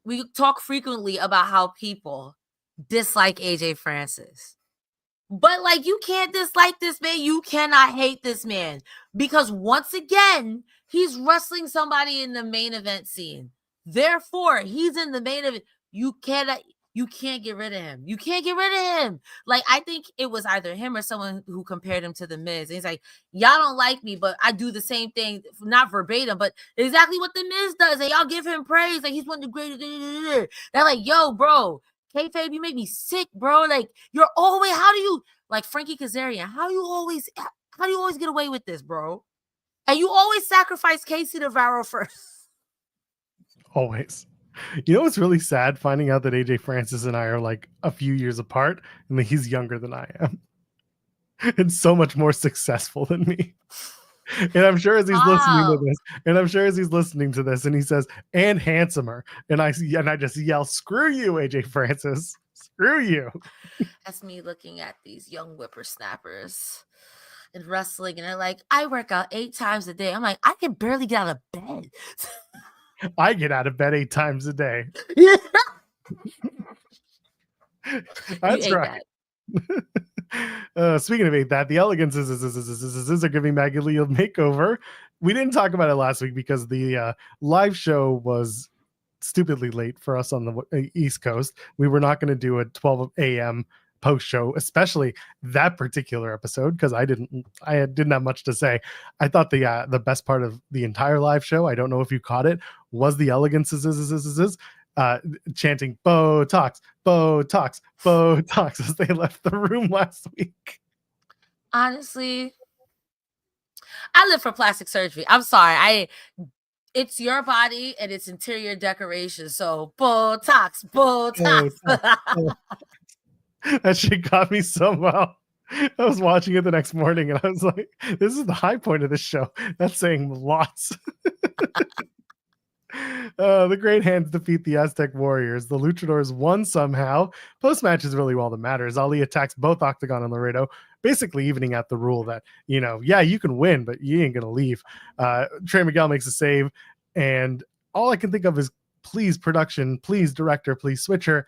we talk frequently about how people dislike AJ Francis. But like, you can't dislike this man. You cannot hate this man because once again, he's wrestling somebody in the main event scene. Therefore, he's in the main event. You can't get rid of him. You can't get rid of him. Like, I think it was either him or someone who compared him to The Miz. And he's like, y'all don't like me, but I do the same thing, not verbatim, but exactly what The Miz does. And y'all give him praise. Like, he's one of the greatest. They're like, yo, bro, kayfabe, you make me sick, bro. Like, you're always, how do you, like Frankie Kazarian, how do you always get away with this, bro? And you always sacrifice Casey Navarro first. Always. You know what's really sad? Finding out that AJ Francis and I are like a few years apart and that he's younger than I am. And so much more successful than me. And I'm sure as he's listening to this, and he says, and handsomer. And I just yell, screw you, AJ Francis. Screw you. That's me looking at these young whippersnappers in wrestling, and they're like, I work out 8 times a day. I'm like, I can barely get out of bed. I get out of bed 8 times a day. That's right. Speaking of ate that, the Elegance are giving Maggie Lee a makeover. We didn't talk about it last week because the live show was stupidly late for us on the East Coast. We were not going to do a 12 a.m. post show, especially that particular episode, because I didn't have much to say. I thought the best part of the entire live show, I don't know if you caught it, was the Elegance chanting Botox, Botox, Botox as they left the room last week. Honestly, I live for plastic surgery. I'm sorry. It's your body and it's interior decoration. So Botox, Botox. That shit got me so well. I was watching it the next morning and I was like, this is the high point of this show. That's saying lots. The Great Hands defeat the Aztec Warriors. The Luchadors won somehow. Post-match is really all that matters. Ali attacks both Octagon and Laredo, basically evening out the rule that, yeah, you can win, but you ain't going to leave. Trey Miguel makes a save, and all I can think of is, please, production, please, director, please, switcher,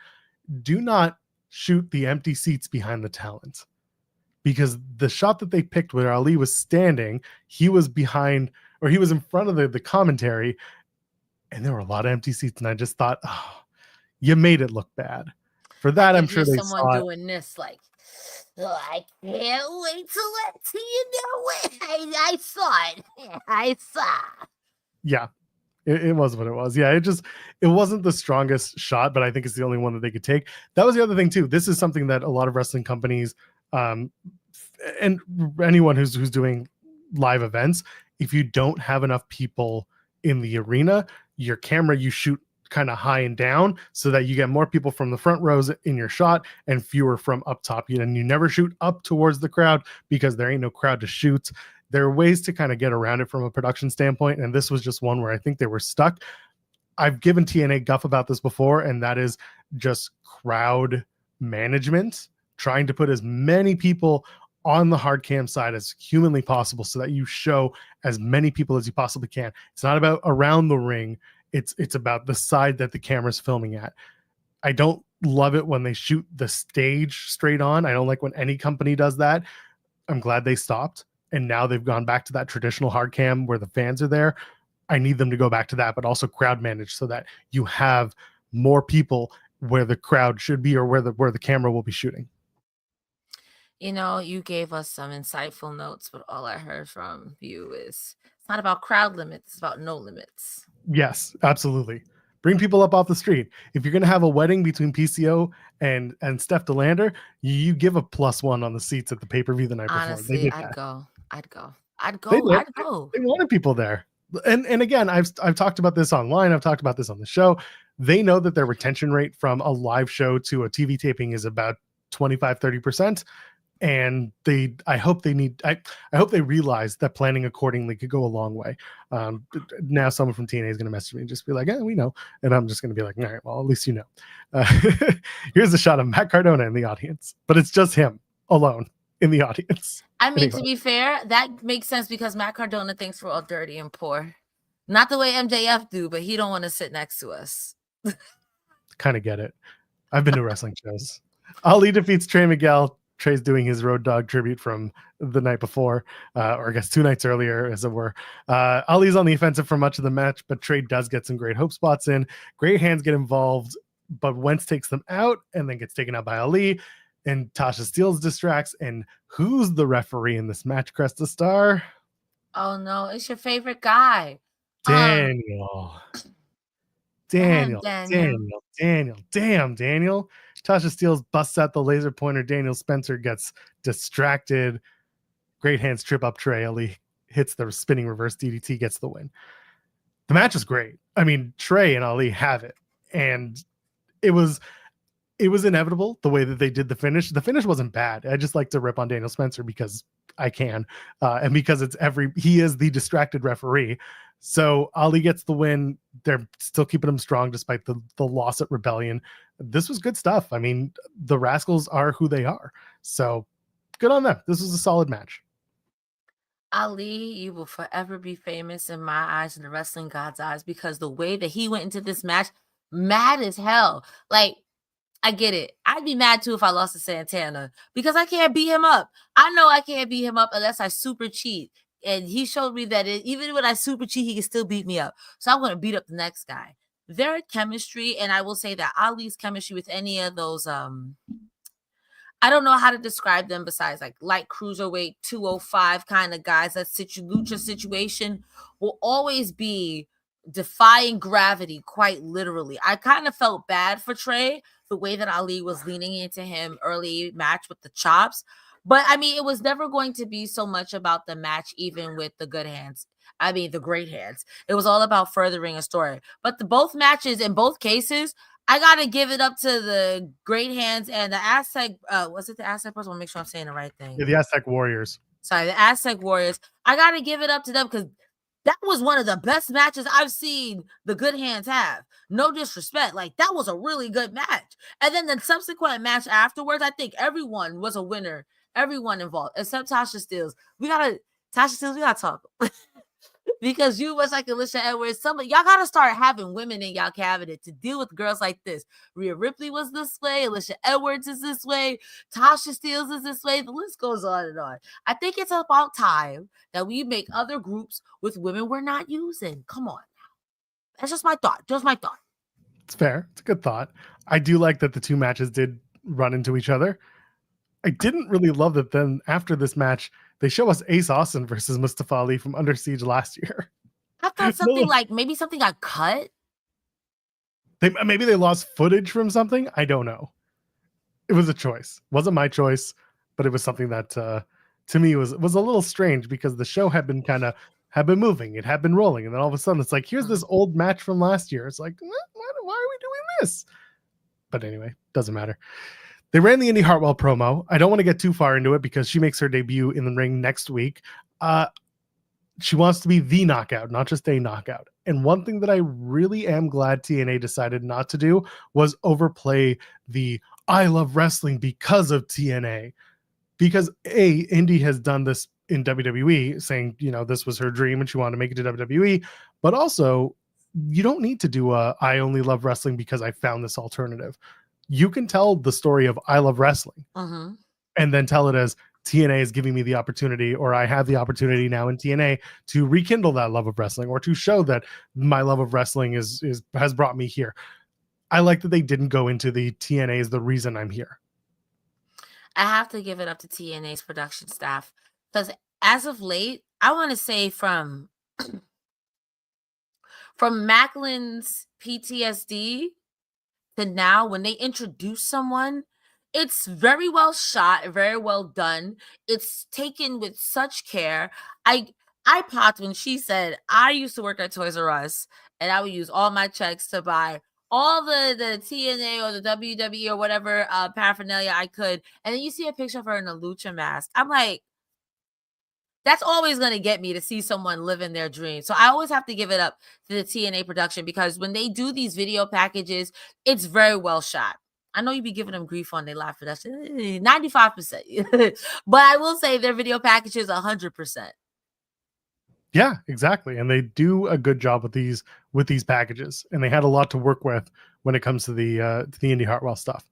do not shoot the empty seats behind the talent. Because the shot that they picked where Ali was standing, he was behind, or he was in front of the commentary, and there were a lot of empty seats, and I just thought, oh, you made it look bad. For that, I'm sure they someone saw doing this, like, oh, I can't wait to let you know it. I saw it. I saw. Yeah, it was what it was. Yeah, it wasn't the strongest shot, but I think it's the only one that they could take. That was the other thing too. This is something that a lot of wrestling companies, and anyone who's doing live events, if you don't have enough people in the arena, your camera, you shoot kind of high and down so that you get more people from the front rows in your shot and fewer from up top. And you never shoot up towards the crowd because there ain't no crowd to shoot. There are ways to kind of get around it from a production standpoint, and this was just one where I think they were stuck. I've given TNA guff about this before, and that is just crowd management, trying to put as many people on the hard cam side as humanly possible so that you show as many people as you possibly can. It's not about around the ring. It's about the side that the camera's filming at. I don't love it when they shoot the stage straight on. I don't like when any company does that. I'm glad they stopped. And now they've gone back to that traditional hard cam where the fans are there. I need them to go back to that, but also crowd manage so that you have more people where the crowd should be or where the camera will be shooting. You gave us some insightful notes, but all I heard from you is it's not about crowd limits, it's about no limits. Yes, absolutely. Bring people up off the street. If you're going to have a wedding between PCO and Steph DeLander, you give a +1 on the seats at the pay-per-view the night before. Honestly, I'd go. They wanted people there. And again, I've talked about this online. I've talked about this on the show. They know that their retention rate from a live show to a TV taping is about 25-30%. And I hope they realize that planning accordingly could go a long way. Now someone from TNA is going to message me and just be like, we know. And I'm just going to be like, all right, well, at least you know. Here's a shot of Matt Cardona in the audience, but it's just him alone in the audience. I mean, to be fair, that makes sense because Matt Cardona thinks we're all dirty and poor. Not the way MJF do, but he don't want to sit next to us. Kind of get it. I've been to wrestling shows. Ali defeats Trey Miguel. Trey's doing his Road Dogg tribute from the night before, or I guess 2 nights earlier, as it were. Ali's on the offensive for much of the match, but Trey does get some great hope spots in. Great hands get involved, but Wentz takes them out and then gets taken out by Ali. And Tasha Steelz distracts. And who's the referee in this match, Cresta Starr? Oh, no, it's your favorite guy. Daniel. Daniel. Damn, Daniel. Tasha Steelz busts out the laser pointer. Daniel Spencer gets distracted. Great hands trip up Trey. Ali hits the spinning reverse DDT, gets the win. The match is great. I mean, Trey and Ali have it. And it was inevitable the way that they did the finish. The finish wasn't bad. I just like to rip on Daniel Spencer because I can. And because he is the distracted referee. So Ali gets the win. They're still keeping him strong despite the loss at Rebellion. This was good stuff. I mean, the Rascals are who they are. So good on them. This was a solid match. Ali, you will forever be famous in my eyes and the wrestling god's eyes because the way that he went into this match, mad as hell. Like, I get it. I'd be mad too if I lost to Santana because I can't beat him up. I know I can't beat him up unless I super cheat. And he showed me that even when I super cheat, he can still beat me up. So I'm going to beat up the next guy. Their chemistry, and I will say that Ali's chemistry with any of those, I don't know how to describe them besides like light cruiserweight 205 kind of guys. That lucha situation will always be defying gravity, quite literally. I kind of felt bad for Trey, the way that Ali was leaning into him early match with the chops. But I mean, it was never going to be so much about the match, even with the good hands. I mean, the great hands. It was all about furthering a story. But both matches, in both cases, I got to give it up to the great hands and the Aztec. Was it the Aztec? I want to make sure I'm saying the right thing. Yeah, the Aztec Warriors. Sorry, the Aztec Warriors. I got to give it up to them because That was one of the best matches I've seen the Good Hands have. No disrespect. Like, that was a really good match. And then the subsequent match afterwards, I think everyone was a winner. Everyone involved, except Tasha Steelz. Tasha Steelz, we gotta talk. Because you was like Alicia Edwards. Y'all gotta start having women in y'all cabinet to deal with girls like this. Rhea Ripley was this way. Alicia Edwards is this way. Tasha Steelz is this way. The list goes on and on. I think it's about time that we make other groups with women we're not using. Come on. That's just my thought. It's fair. It's a good thought. I do like that the two matches did run into each other. I didn't really love that then after this match, they show us Ace Austin versus Mustafa Ali from Under Siege last year. I thought something maybe something got cut. Maybe they lost footage from something. I don't know. It was a choice. It wasn't my choice, but it was something that to me was a little strange because the show had been moving. It had been rolling. And then all of a sudden it's like, here's this old match from last year. It's like, why are we doing this? But anyway, doesn't matter. They ran the Indy Hartwell promo. I don't want to get too far into it because she makes her debut in the ring next week. She wants to be the knockout, not just a knockout. And one thing that I really am glad TNA decided not to do was overplay the I love wrestling because of TNA. Because Indy has done this in WWE, saying, this was her dream and she wanted to make it to WWE. But also, you don't need to do I only love wrestling because I found this alternative. You can tell the story of I love wrestling and then tell it as TNA is giving me the opportunity, or I have the opportunity now in TNA to rekindle that love of wrestling, or to show that my love of wrestling has brought me here. I like that they didn't go into the TNA is the reason I'm here. I have to give it up to TNA's production staff because as of late, I want to say from Maclin's PTSD to now, when they introduce someone, it's very well shot, very well done. It's taken with such care. I popped when she said, I used to work at Toys R Us and I would use all my checks to buy all the TNA or the WWE or whatever paraphernalia I could. And then you see a picture of her in a lucha mask. I'm like, that's always going to get me to see someone living their dream. So I always have to give it up to the TNA production because when they do these video packages, it's very well shot. I know you be giving them grief on their live production, 95%. But I will say their video package is 100%. Yeah, exactly. And they do a good job with these packages. And they had a lot to work with when it comes to the Indy Hartwell stuff.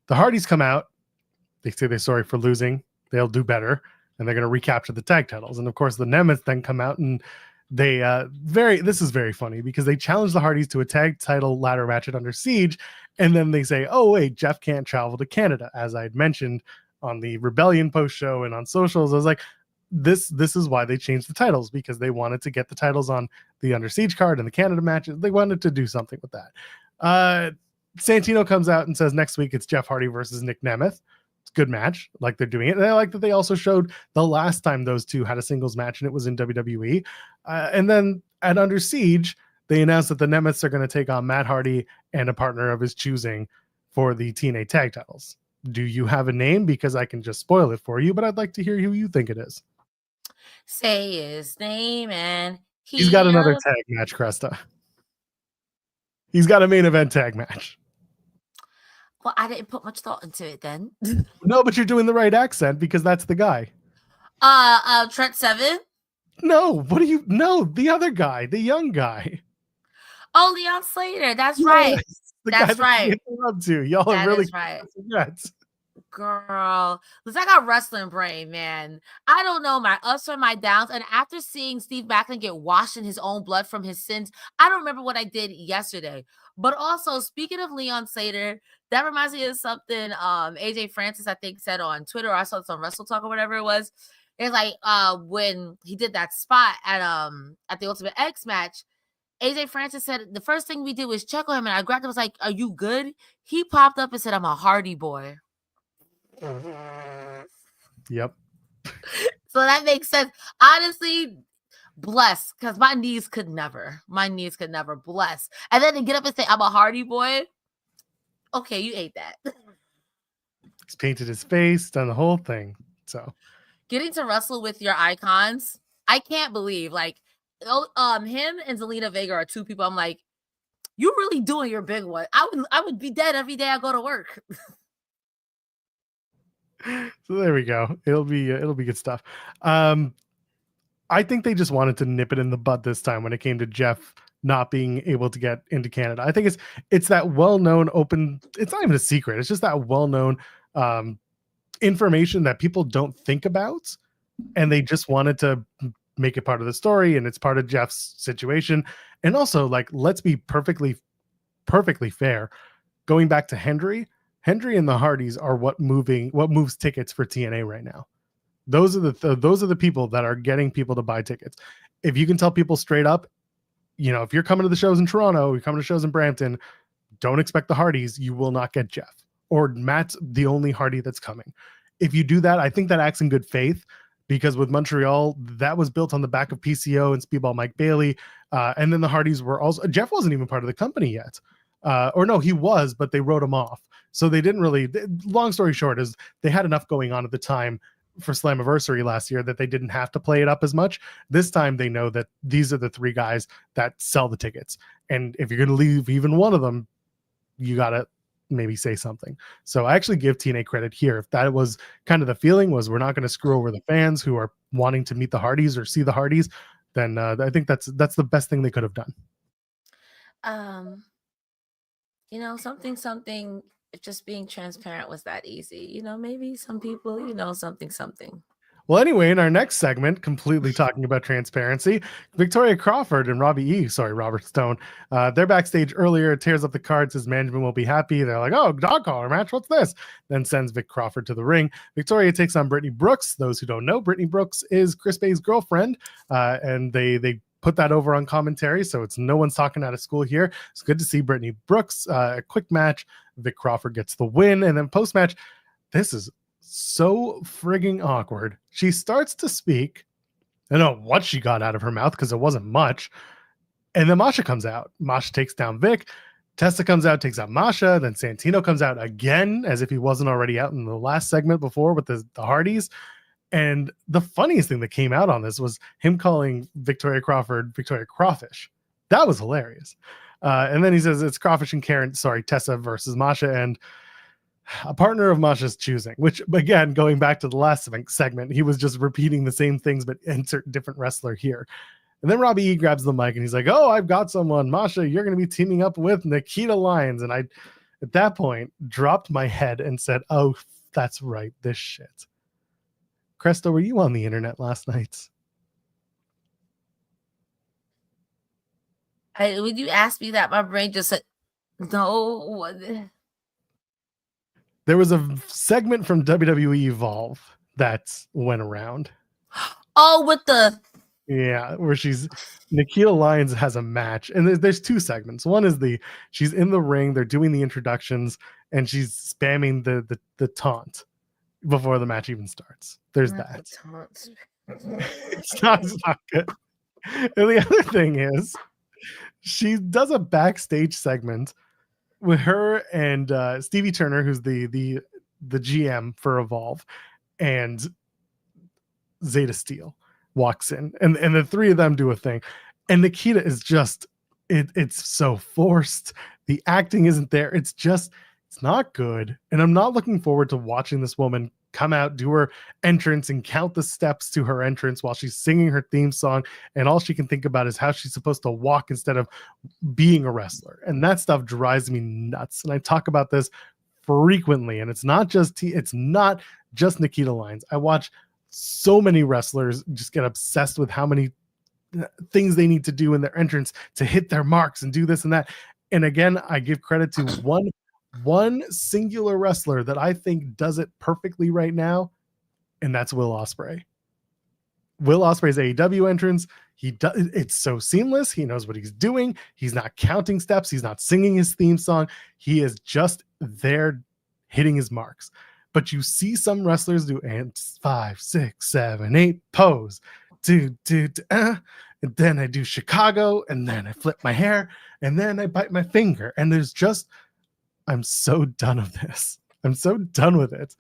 The Hardies come out. They say they're sorry for losing. They'll do better. And they're going to recapture the tag titles. And of course, the Nemeth then come out and they this is very funny because they challenge the Hardys to a tag title ladder match at Under Siege. And then they say, oh, wait, Jeff can't travel to Canada. As I had mentioned on the Rebellion post show and on socials, I was like, this is why they changed the titles, because they wanted to get the titles on the Under Siege card and the Canada matches. They wanted to do something with that. Santino comes out and says next week it's Jeff Hardy versus Nick Nemeth. Good match, like they're doing it. And I like that they also showed the last time those two had a singles match and it was in WWE. And then at Under Siege, they announced that the Nemeths are going to take on Matt Hardy and a partner of his choosing for the TNA tag titles. Do you have a name? Because I can just spoil it for you, but I'd like to hear who you think it is. Say his name and he's got another tag match, Cresta. He's got a main event tag match. Well, I didn't put much thought into it then. No, but you're doing the right accent because that's the guy. Trent Seven? No, the other guy, the young guy. Oh, Leon Slater. That's right. That's right. Y'all are really right. Girl, listen, I got wrestling brain, man. I don't know my ups or my downs. And after seeing Steve Maclin get washed in his own blood from his sins, I don't remember what I did yesterday. But also, speaking of Leon Slater, that reminds me of something AJ Francis, I think, said on Twitter, or I saw this on Wrestle Talk or whatever it was. It's like when he did that spot at the Ultimate X match, AJ Francis said the first thing we did was check on him, and I grabbed him, was like, "Are you good?" He popped up and said, "I'm a Hardy boy." Yep. So that makes sense. Honestly, bless, because my knees could never. Bless. And then to get up and say, "I'm a Hardy boy." Okay, you ate that. He's painted his face, done the whole thing. So getting to wrestle with your icons, I can't believe, like, him and Zelina Vega are two people I'm like, you really doing your big one. I would be dead every day I go to work. So there we go. It'll be good stuff. I think they just wanted to nip it in the bud this time when it came to Jeff not being able to get into Canada. I think it's that well-known open, it's not even a secret. It's just that well-known information that people don't think about, and they just wanted to make it part of the story, and it's part of Jeff's situation. And also, like, let's be perfectly fair. Going back to Hendry and the Hardies are what moves tickets for TNA right now. Those are the people that are getting people to buy tickets. If you can tell people straight up, if you're coming to the shows in Toronto, you're coming to shows in Brampton, don't expect the Hardies. You will not get Jeff, or Matt's the only Hardy that's coming. If you do that, I think that acts in good faith, because with Montreal, that was built on the back of PCO and Speedball Mike Bailey. And then the Hardies were also, Jeff wasn't even part of the company yet. Or no, he was, but they wrote him off. So they didn't really, long story short is they had enough going on at the time for Slammiversary last year that they didn't have to play it up as much. This time they know that these are the three guys that sell the tickets. And if you're going to leave even one of them, you got to maybe say something. So I actually give TNA credit here. If that was kind of the feeling, was we're not going to screw over the fans who are wanting to meet the Hardies or see the Hardies, then I think that's the best thing they could have done. Something, if just being transparent was that easy, maybe some people, something. Well, anyway, in our next segment, completely talking about transparency, Victoria Crawford and Robert Stone, they're backstage earlier, tears up the card, says management will be happy. They're like, oh, dog collar match, what's this? Then sends Vic Crawford to the ring. Victoria takes on Brittany Brooks. Those who don't know, Brittany Brooks is Chris Bay's girlfriend, and they put that over on commentary, so it's no one's talking out of school here. It's good to see Brittany Brooks. A quick match. Vic Crawford gets the win, and then post-match, this is so frigging awkward. She starts to speak. I don't know what she got out of her mouth because it wasn't much. And then Masha comes out. Masha takes down Vic. Tessa comes out, takes out Masha. Then Santino comes out again, as if he wasn't already out in the last segment before with the Hardys. And the funniest thing that came out on this was him calling Victoria Crawford Victoria Crawfish. That was hilarious. And then he says it's Crawfish and Tessa versus Masha, and a partner of Masha's choosing, which, again, going back to the last segment, he was just repeating the same things, but insert different wrestler here. And then Robbie E grabs the mic and he's like, oh, I've got someone. Masha, you're going to be teaming up with Nikita Lyons. And I, at that point, dropped my head and said, oh, that's right, this shit. Cresta, were you on the internet last night? When you asked me that, my brain just said, no. There was a segment from WWE Evolve that went around. Oh, with the... Yeah, where Nikita Lyons has a match. And there's two segments. One is she's in the ring, they're doing the introductions, and she's spamming the taunt before the match even starts. There's that. It's not good. And the other thing is, she does a backstage segment with her and Stevie Turner, who's the GM for Evolve, and Zeta Steel walks in, and the three of them do a thing, and Nikita is just it's so forced. The acting isn't there. It's not good, and I'm not looking forward to watching this woman come out, do her entrance, and count the steps to her entrance while she's singing her theme song, and all she can think about is how she's supposed to walk instead of being a wrestler. And that stuff drives me nuts. And I talk about this frequently, and it's not just Nikita Lyons. I watch so many wrestlers just get obsessed with how many things they need to do in their entrance to hit their marks and do this and that. And again, I give credit to one singular wrestler that I think does it perfectly right now, and that's Will Ospreay. Will Ospreay's AEW entrance, it's so seamless. He knows what he's doing. He's not counting steps. He's not singing his theme song. He is just there hitting his marks. But you see some wrestlers do 5, 6, 7, 8 pose. And then I do Chicago, and then I flip my hair, and then I bite my finger. And I'm so done with this. I'm so done with it.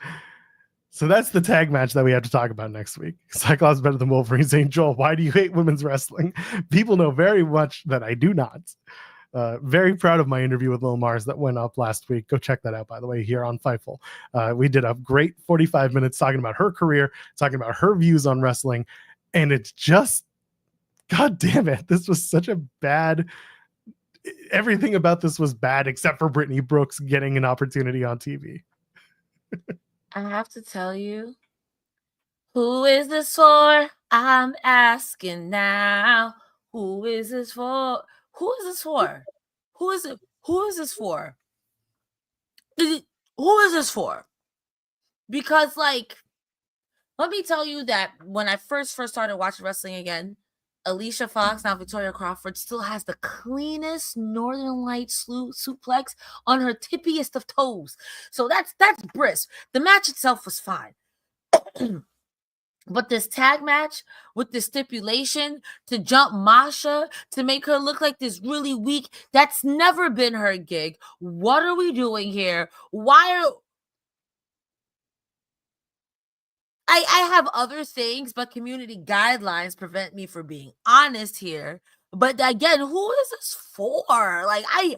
So that's the tag match that we have to talk about next week. Cyclops better than Wolverine saying, Joel, why do you hate women's wrestling? People know very much that I do not. Very proud of my interview with Lil Mars that went up last week. Go check that out, by the way, here on Fightful. We did a great 45 minutes talking about her career, talking about her views on wrestling. And it's just, God damn it. This was such a bad, everything about this was bad except for Brittany Brooks getting an opportunity on TV. I have to tell you, who is this for? I'm asking now. Who is this for? Who is this for? Who is it? Who is this for? Who is this for? Because, like, let me tell you that when I first started watching wrestling again, Alicia Fox, now Victoria Crawford, still has the cleanest Northern Light suplex on her tippiest of toes. So that's brisk. The match itself was fine. But this tag match with the stipulation to jump Masha, to make her look like this really weak, that's never been her gig. What are we doing here? Why are... I have other things, but community guidelines prevent me from being honest here. But again, who is this for? Like, I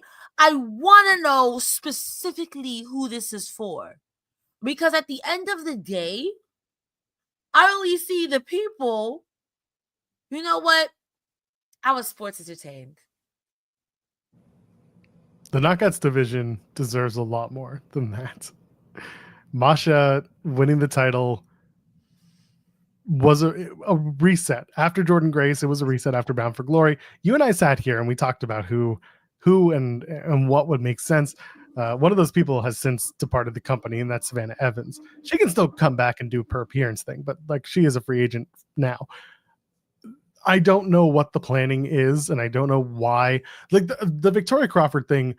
want to know specifically who this is for. Because at the end of the day, I only see the people. You know what? I was sports entertained. The Knockouts division deserves a lot more than that. Masha winning the title was a reset. After Jordan Grace, it was a reset after Bound for Glory. You and I sat here and we talked about who and what would make sense. One of those people has since departed the company, and that's Savannah Evans. She can still come back and do per appearance thing, but like she is a free agent now. I don't know what the planning is, and I don't know why. Like the Victoria Crawford thing,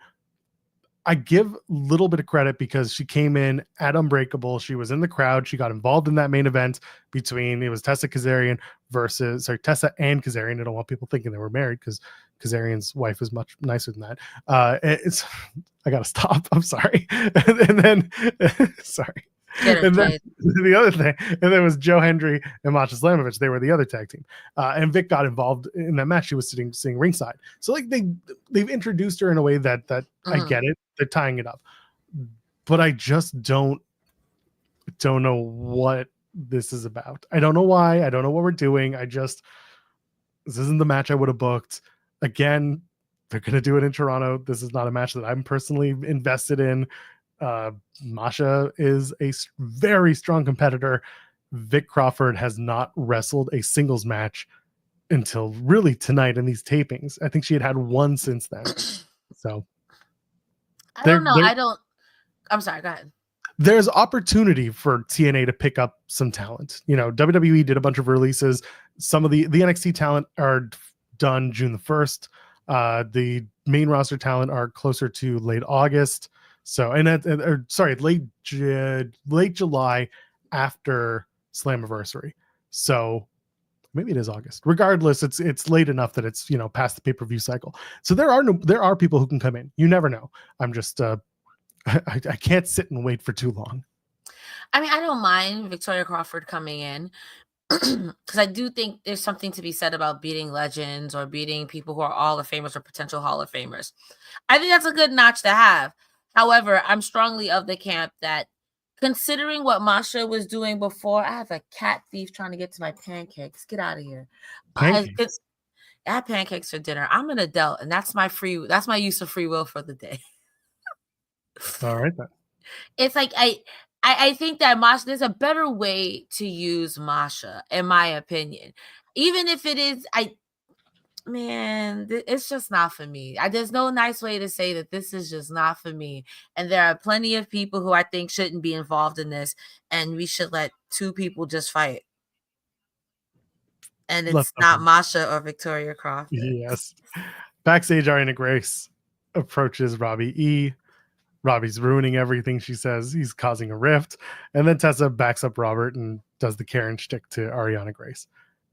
I give a little bit of credit because she came in at Unbreakable. She was in the crowd. She got involved in that main event between, it was Tessa and Kazarian. I don't want people thinking they were married because Kazarian's wife is much nicer than that. I gotta stop. I'm sorry. and then, sorry. And then the other thing, and there was Joe Hendry and Masha Slamovich. They were the other tag team, and Vic got involved in that match. She was sitting ringside. So like they've introduced her in a way that I get it. They're tying it up, but I just don't know what this is about. I don't know why. I don't know what we're doing. This isn't the match I would have booked. Again, they're gonna do it in Toronto. This is not a match that I'm personally invested in. Masha is a very strong competitor. Vic Crawford has not wrestled a singles match until really tonight in these tapings. I think she had one since then. So I don't know. I'm sorry, go ahead. There's opportunity for TNA to pick up some talent. You know, WWE did a bunch of releases. Some of the NXT talent are done June the 1st. The main roster talent are closer to late August. So, late July after Slammiversary. So maybe it is August. Regardless, it's late enough that it's, past the pay-per-view cycle. So there are people who can come in. You never know. I'm just I can't sit and wait for too long. I mean, I don't mind Victoria Crawford coming in because I do think there's something to be said about beating legends or beating people who are Hall of Famers or potential Hall of Famers. I think that's a good notch to have. However, I'm strongly of the camp that considering what Masha was doing before, I have a cat thief trying to get to my pancakes. Get out of here. Pancakes? I had pancakes for dinner. I'm an adult, and that's my use of free will for the day. All right, then. It's like I think that Masha, there's a better way to use Masha, in my opinion. Even if it is, it's just not for me. There's no nice way to say that this is just not for me. And there are plenty of people who I think shouldn't be involved in this, and we should let two people just fight. And it's not Masha or Victoria Crawford. Yes. Backstage, Ariana Grace approaches Robbie E. Robbie's ruining everything, she says. He's causing a rift. And then Tessa backs up Robert and does the Karen shtick to Ariana Grace.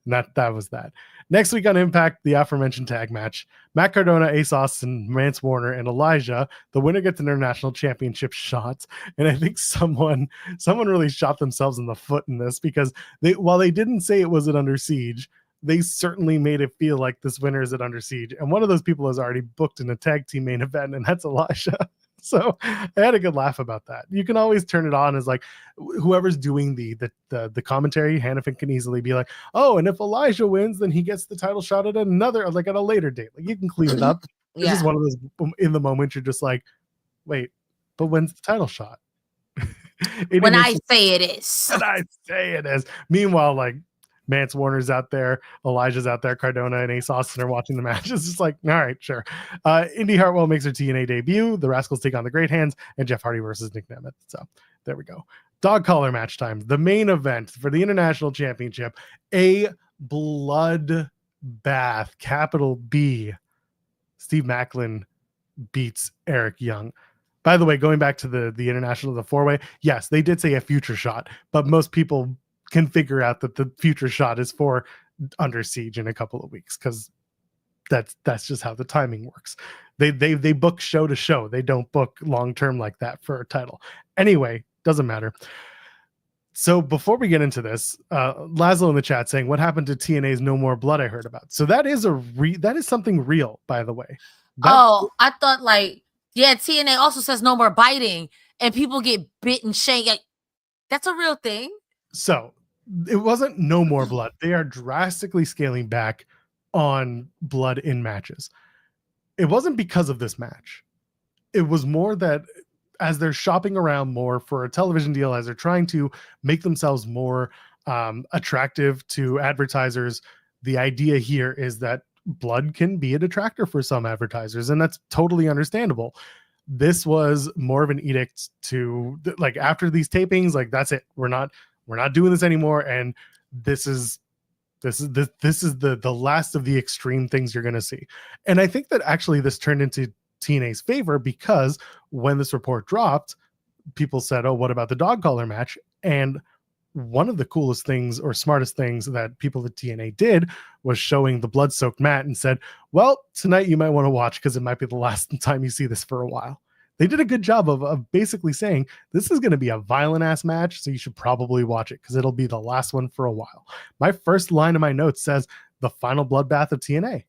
And that was that. Next week on Impact, the aforementioned tag match. Matt Cardona, Ace Austin, Mance Warner, and Elijah. The winner gets an international championship shot. And I think someone really shot themselves in the foot in this, because while they didn't say it was at Under Siege, they certainly made it feel like this winner is at Under Siege. And one of those people is already booked in a tag team main event, and that's Elijah. So I had a good laugh about that. You can always turn it on as like whoever's doing the commentary. Hannafin can easily be like, oh, and if Elijah wins, then he gets the title shot at another, like at a later date. Like you can clean it up. Yeah. This is one of those in the moment you're just like, wait, but when's the title shot? When I say it is. When I say it is. Meanwhile, like Mance Warner's out there, Elijah's out there, Cardona and Ace Austin are watching the match. It's just like, all right, sure. Indy Hartwell makes her TNA debut. The Rascals take on the Great Hands, and Jeff Hardy versus Nick Nemeth. So there we go. Dog collar match time. The main event for the International Championship, a blood bath, capital B. Steve Maclin beats Eric Young. By the way, going back to the International, the four-way, yes, they did say a future shot, but most people can figure out that the future shot is for Under Siege in a couple of weeks, because that's just how the timing works. They book show to show. They don't book long term like that for a title. Anyway, doesn't matter. So before we get into this, Laszlo in the chat saying, what happened to TNA's No More Blood I heard about? So that is that is something real, by the way. I thought like, yeah, TNA also says no more biting and people get bit and shanked. Like, that's a real thing. So it wasn't no more blood. They are drastically scaling back on blood in matches. It wasn't because of this match. It was more that as they're shopping around more for a television deal, as they're trying to make themselves more attractive to advertisers, the idea here is that blood can be a detractor for some advertisers, and that's totally understandable. This was more of an edict to, like, after these tapings, like, that's it. We're not doing this anymore, and this is the last of the extreme things you're going to see. And I think that actually this turned into TNA's favor, because when this report dropped, people said, oh, what about the dog collar match? And one of the coolest things or smartest things that people at TNA did was showing the blood-soaked mat and said, well, tonight you might want to watch because it might be the last time you see this for a while. They did a good job of basically saying, this is going to be a violent-ass match, so you should probably watch it because it'll be the last one for a while. My first line of my notes says, the final bloodbath of TNA.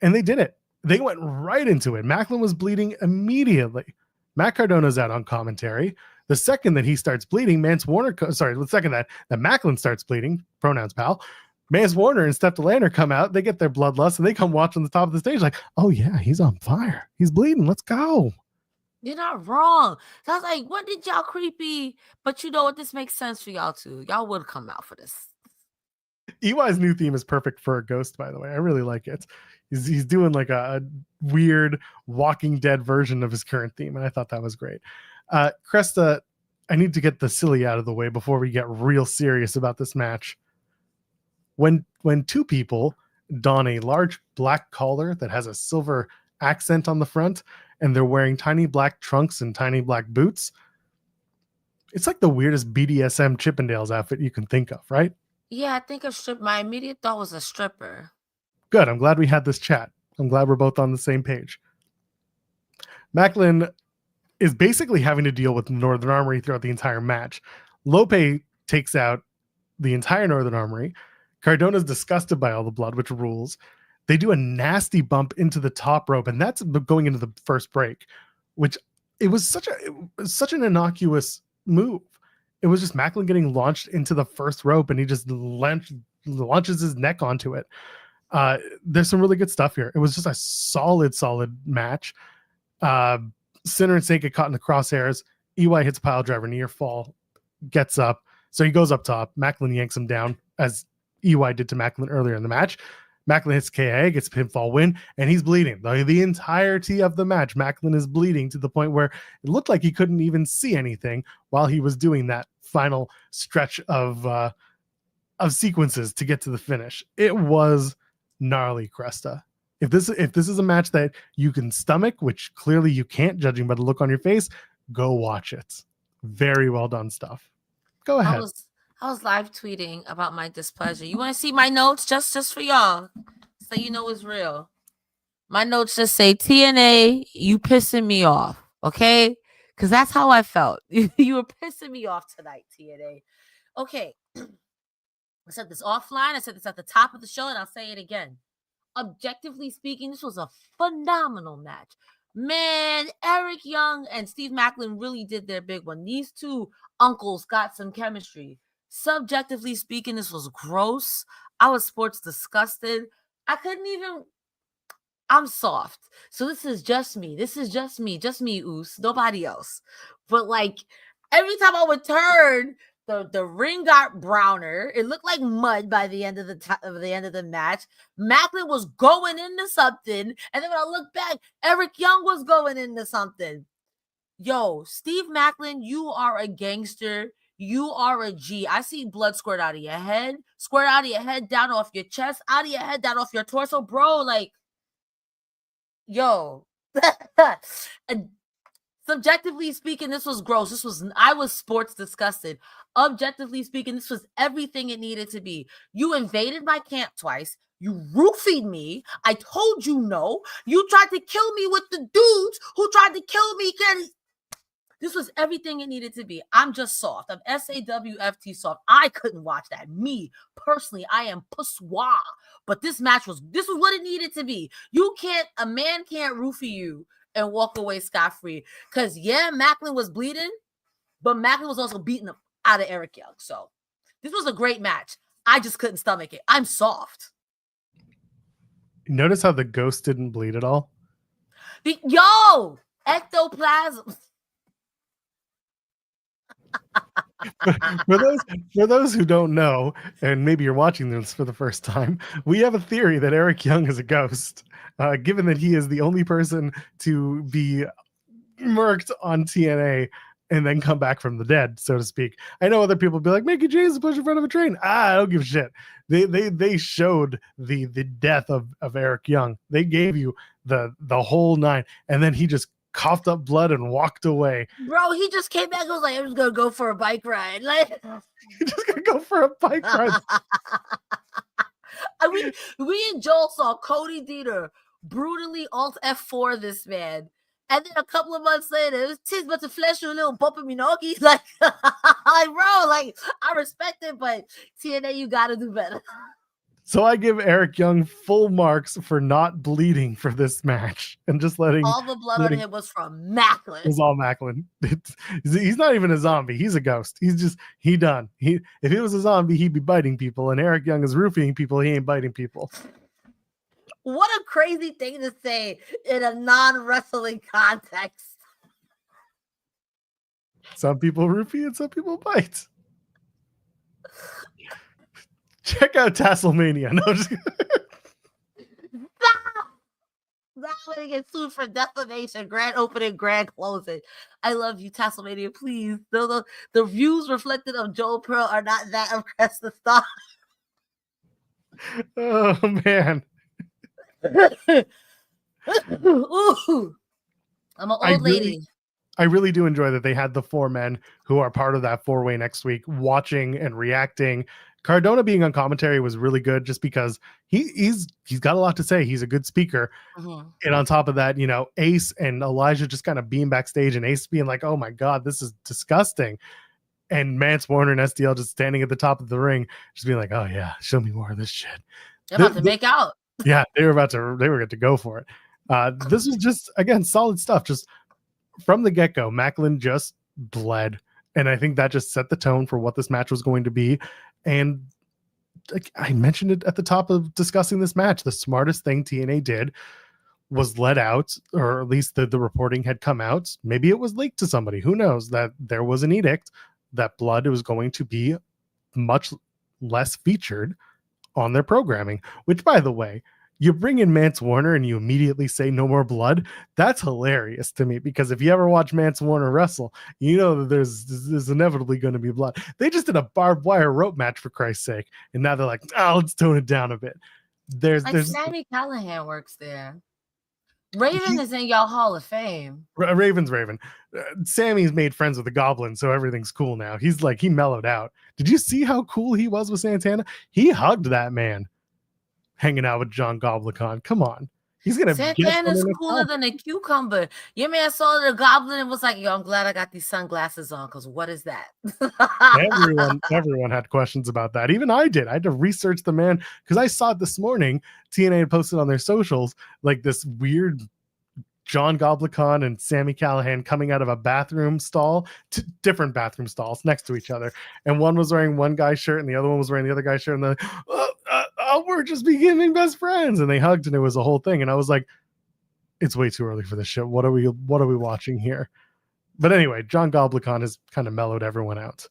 And they did it. They went right into it. Maclin was bleeding immediately. Matt Cardona's out on commentary. The second that he starts bleeding, the second that Maclin starts bleeding, pronouns pal, Mance Warner and Steph DeLander come out. They get their bloodlust and they come watch on the top of the stage like, oh yeah, he's on fire. He's bleeding. Let's go. You're not wrong. So I was like, what did y'all creepy? But you know what? This makes sense for y'all too. Y'all would come out for this. EY's new theme is perfect for a ghost, by the way. I really like it. He's doing like a weird Walking Dead version of his current theme, and I thought that was great. Cresta, I need to get the silly out of the way before we get real serious about this match. When two people don a large black collar that has a silver accent on the front, and they're wearing tiny black trunks and tiny black boots, it's like the weirdest BDSM Chippendales outfit you can think of, right? Yeah, I think my immediate thought was a stripper. Good. I'm glad we had this chat. I'm glad we're both on the same page. Maclin is basically having to deal with Northern Armory throughout the entire match. Lope takes out the entire Northern Armory. Cardona's disgusted by all the blood, which rules. They do a nasty bump into the top rope, and that's going into the first break, which it was such an innocuous move. It was just Maclin getting launched into the first rope, and he just launches his neck onto it. There's some really good stuff here. It was just a solid match. Sinner and Snake get caught in the crosshairs. EY hits pile driver, near fall, gets up. So he goes up top. Maclin yanks him down, as EY did to Maclin earlier in the match. Maclin hits KA, gets a pinfall win, and he's bleeding. The entirety of the match, Maclin is bleeding to the point where it looked like he couldn't even see anything while he was doing that final stretch of sequences to get to the finish. It was gnarly, Cresta. If this is a match that you can stomach, which clearly you can't, judging by the look on your face, go watch it. Very well done stuff. Go ahead. I was live tweeting about my displeasure. You want to see my notes just for y'all, so you know it's real. My notes just say, TNA, you pissing me off, okay? Because that's how I felt. You were pissing me off tonight, TNA. Okay. I said this offline. I said this at the top of the show, and I'll say it again. Objectively speaking, this was a phenomenal match. Man, Eric Young and Steve Maclin really did their big one. These two uncles got some chemistry. Subjectively speaking, this was gross. I was sports disgusted. I couldn't even... I'm soft. So this is just me. Just me, Oos. Nobody else. But like every time I would turn, the ring got browner. It looked like mud by the end of the match. Maclin was going into something, and then when I look back, Eric Young was going into something. Yo, Steve Maclin, you are a gangster. You are a G. I see blood squirt out of your head, down off your chest, out of your head, down off your torso, bro. Like, yo. Subjectively speaking, this was gross. I was sports disgusted. Objectively speaking, this was everything it needed to be. You invaded my camp twice. You roofied me. I told you no. You tried to kill me with the dudes who tried to kill me. This was everything it needed to be. I'm just soft. I'm SAWFT soft. I couldn't watch that. Me, personally, I am pussoir. But this was what it needed to be. A man can't roofie you and walk away scot-free. Because, yeah, Maclin was bleeding, but Maclin was also beating him out of Eric Young. So this was a great match. I just couldn't stomach it. I'm soft. Notice how the ghost didn't bleed at all? Yo! Ectoplasm. For those who don't know, and maybe you're watching this for the first time, we have a theory that Eric Young is a ghost, given that he is the only person to be murked on TNA and then come back from the dead, so to speak. I know other people be like, Mickey James pushed in front of a train. I don't give a shit. They showed the death of Eric Young. They gave you the whole nine, and then he just coughed up blood and walked away. Bro, he just came back and was like, I'm just gonna go for a bike ride. Like, He's just gonna go for a bike ride. I mean, we and Joel saw Cody Deater brutally alt F4 this man. And then a couple of months later, it was tis but to flesh you a little bump of me nogi. Like, bro, I respect it, but TNA, you gotta do better. So I give Eric Young full marks for not bleeding for this match and just letting all the blood on him was from Maclin. It was all Maclin. He's not even a zombie. He's a ghost. He done. If he was a zombie, he'd be biting people. And Eric Young is roofing people. He ain't biting people. What a crazy thing to say in a non-wrestling context. Some people roofie and some people bite. Check out Tasselmania. No, just Not when they get sued for defamation, grand opening, grand closing. I love you, Tasselmania. Please. The views reflected of Joel Pearl are not that of Cresta Starr. Oh man. Ooh. I'm an old lady. I really do enjoy that they had the four men who are part of that four-way next week watching and reacting. Cardona being on commentary was really good just because he's got a lot to say. He's a good speaker. Mm-hmm. And on top of that, Ace and Elijah just kind of being backstage and Ace being like, oh my God, this is disgusting. And Mance Warner and SDL just standing at the top of the ring, just being like, oh yeah, show me more of this shit. They're about to make out. Yeah, they were going to go for it. This was just, again, solid stuff. Just from the get-go, Maclin just bled. And I think that just set the tone for what this match was going to be. And like I mentioned it at the top of discussing this match, the smartest thing TNA did was let out, or at least the reporting had come out. Maybe it was leaked to somebody. Who knows? That there was an edict that blood was going to be much less featured on their programming, which, by the way, you bring in Mance Warner and you immediately say no more blood. That's hilarious to me, because if you ever watch Mance Warner wrestle, you know that there's inevitably going to be blood. They just did a barbed wire rope match, for Christ's sake, and now they're like, oh, let's tone it down a bit. There's Sammy Callahan works there. Raven is in y'all Hall of Fame. Raven's Raven. Sammy's made friends with the Goblin, so everything's cool now. He's like, he mellowed out. Did you see how cool he was with Santana? He hugged that man hanging out with John Goblikon. Come on. He's going to Santana's cooler than a cucumber. Your man saw the Goblin and was like, yo, I'm glad I got these sunglasses on, because what is that? everyone had questions about that. Even I did. I had to research the man because I saw it this morning. TNA had posted on their socials like this weird John Goblikon and Sami Callihan coming out of a bathroom stall, different bathroom stalls next to each other. And one was wearing one guy's shirt and the other one was wearing the other guy's shirt. And they're like, we're just becoming best friends. And they hugged and it was a whole thing. And I was like, it's way too early for this shit. What are we watching here? But anyway, John Goblikon has kind of mellowed everyone out.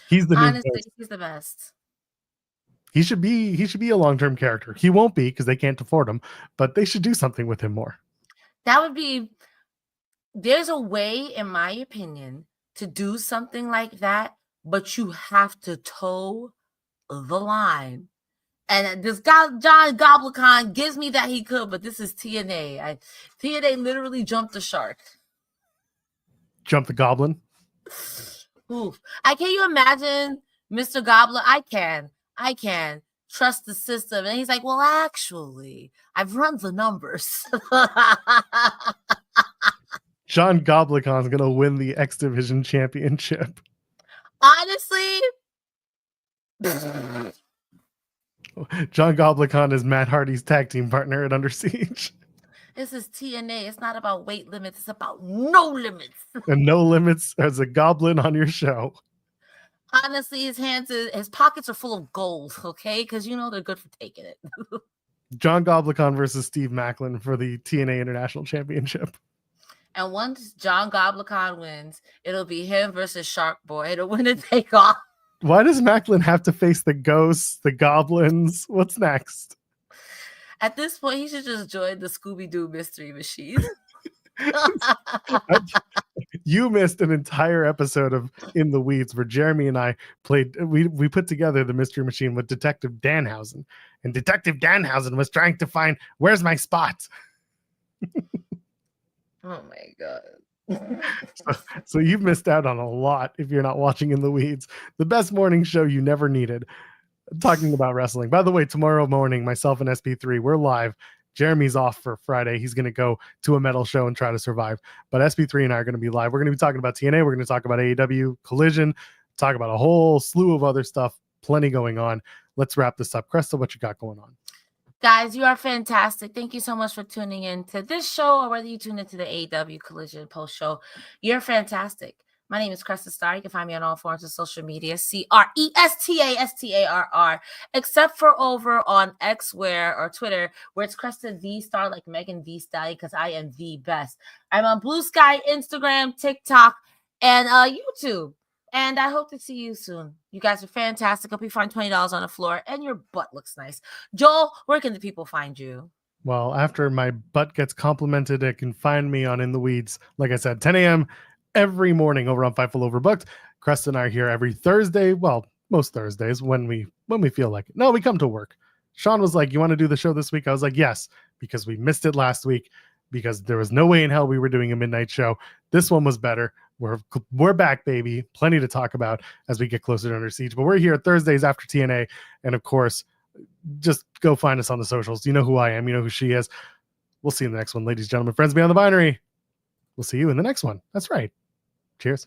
He's the honestly, he's the best. He should be a long-term character. He won't be because they can't afford him, but they should do something with him more. That would be, there's a way, in my opinion, to do something like that, but you have to toe the line. And this guy, John Goblikon, gives me that he could, but this is TNA. TNA literally jumped the shark. Jump the goblin? Oof. Can you imagine Mr. Gobbler? I can. Trust the system. And he's like, well, actually, I've run the numbers. John Goblikon's going to win the X Division Championship. Honestly. John Goblikon is Matt Hardy's tag team partner at Under Siege. This is TNA. It's not about weight limits. It's about no limits. And no limits as a goblin on your show. Honestly, his pockets are full of gold, okay? Because you know they're good for taking it. John Goblikon versus Steve Maclin for the TNA International Championship. And once John Goblikon wins, it'll be him versus Shark Boy. It'll win and take off. Why does Maclin have to face the ghosts, the goblins? What's next? At this point, he should just join the Scooby-Doo Mystery Machine. You missed an entire episode of In the Weeds where Jeremy and I played. We put together the Mystery Machine with Detective Danhausen, and Detective Danhausen was trying to find where's my spot. Oh my god! So you've missed out on a lot if you're not watching In the Weeds, the best morning show you never needed. Talking about wrestling. By the way, tomorrow morning, myself and SP3, we're live. Jeremy's off for Friday. He's going to go to a metal show and try to survive. But SP3 and I are going to be live. We're going to be talking about TNA. We're going to talk about AEW, Collision, talk about a whole slew of other stuff. Plenty going on. Let's wrap this up. Cresta, what you got going on? Guys, you are fantastic. Thank you so much for tuning in to this show, or whether you tune into the AEW Collision post show. You're fantastic. My name is Cresta Starr. You can find me on all forms of social media, CRESTASTARR, except for over on X or Twitter, where it's Cresta the Star, like Megan the Stallion, because I am the best. I'm on Blue Sky, Instagram, TikTok, and YouTube. And I hope to see you soon. You guys are fantastic. Hope you find $20 on the floor, and your butt looks nice. Joel, where can the people find you? Well, after my butt gets complimented, it can find me on In the Weeds. Like I said, 10 a.m. every morning over on Fightful Overbooked. Cresta and I are here every Thursday. Well, most Thursdays when we feel like it. No, we come to work. Sean was like, you want to do the show this week? I was like, yes, because we missed it last week because there was no way in hell we were doing a midnight show. This one was better. We're back, baby. Plenty to talk about as we get closer to Under Siege. But we're here Thursdays after TNA. And of course, just go find us on the socials. You know who I am. You know who she is. We'll see you in the next one, ladies and gentlemen. Friends beyond the binary. We'll see you in the next one. That's right. Cheers.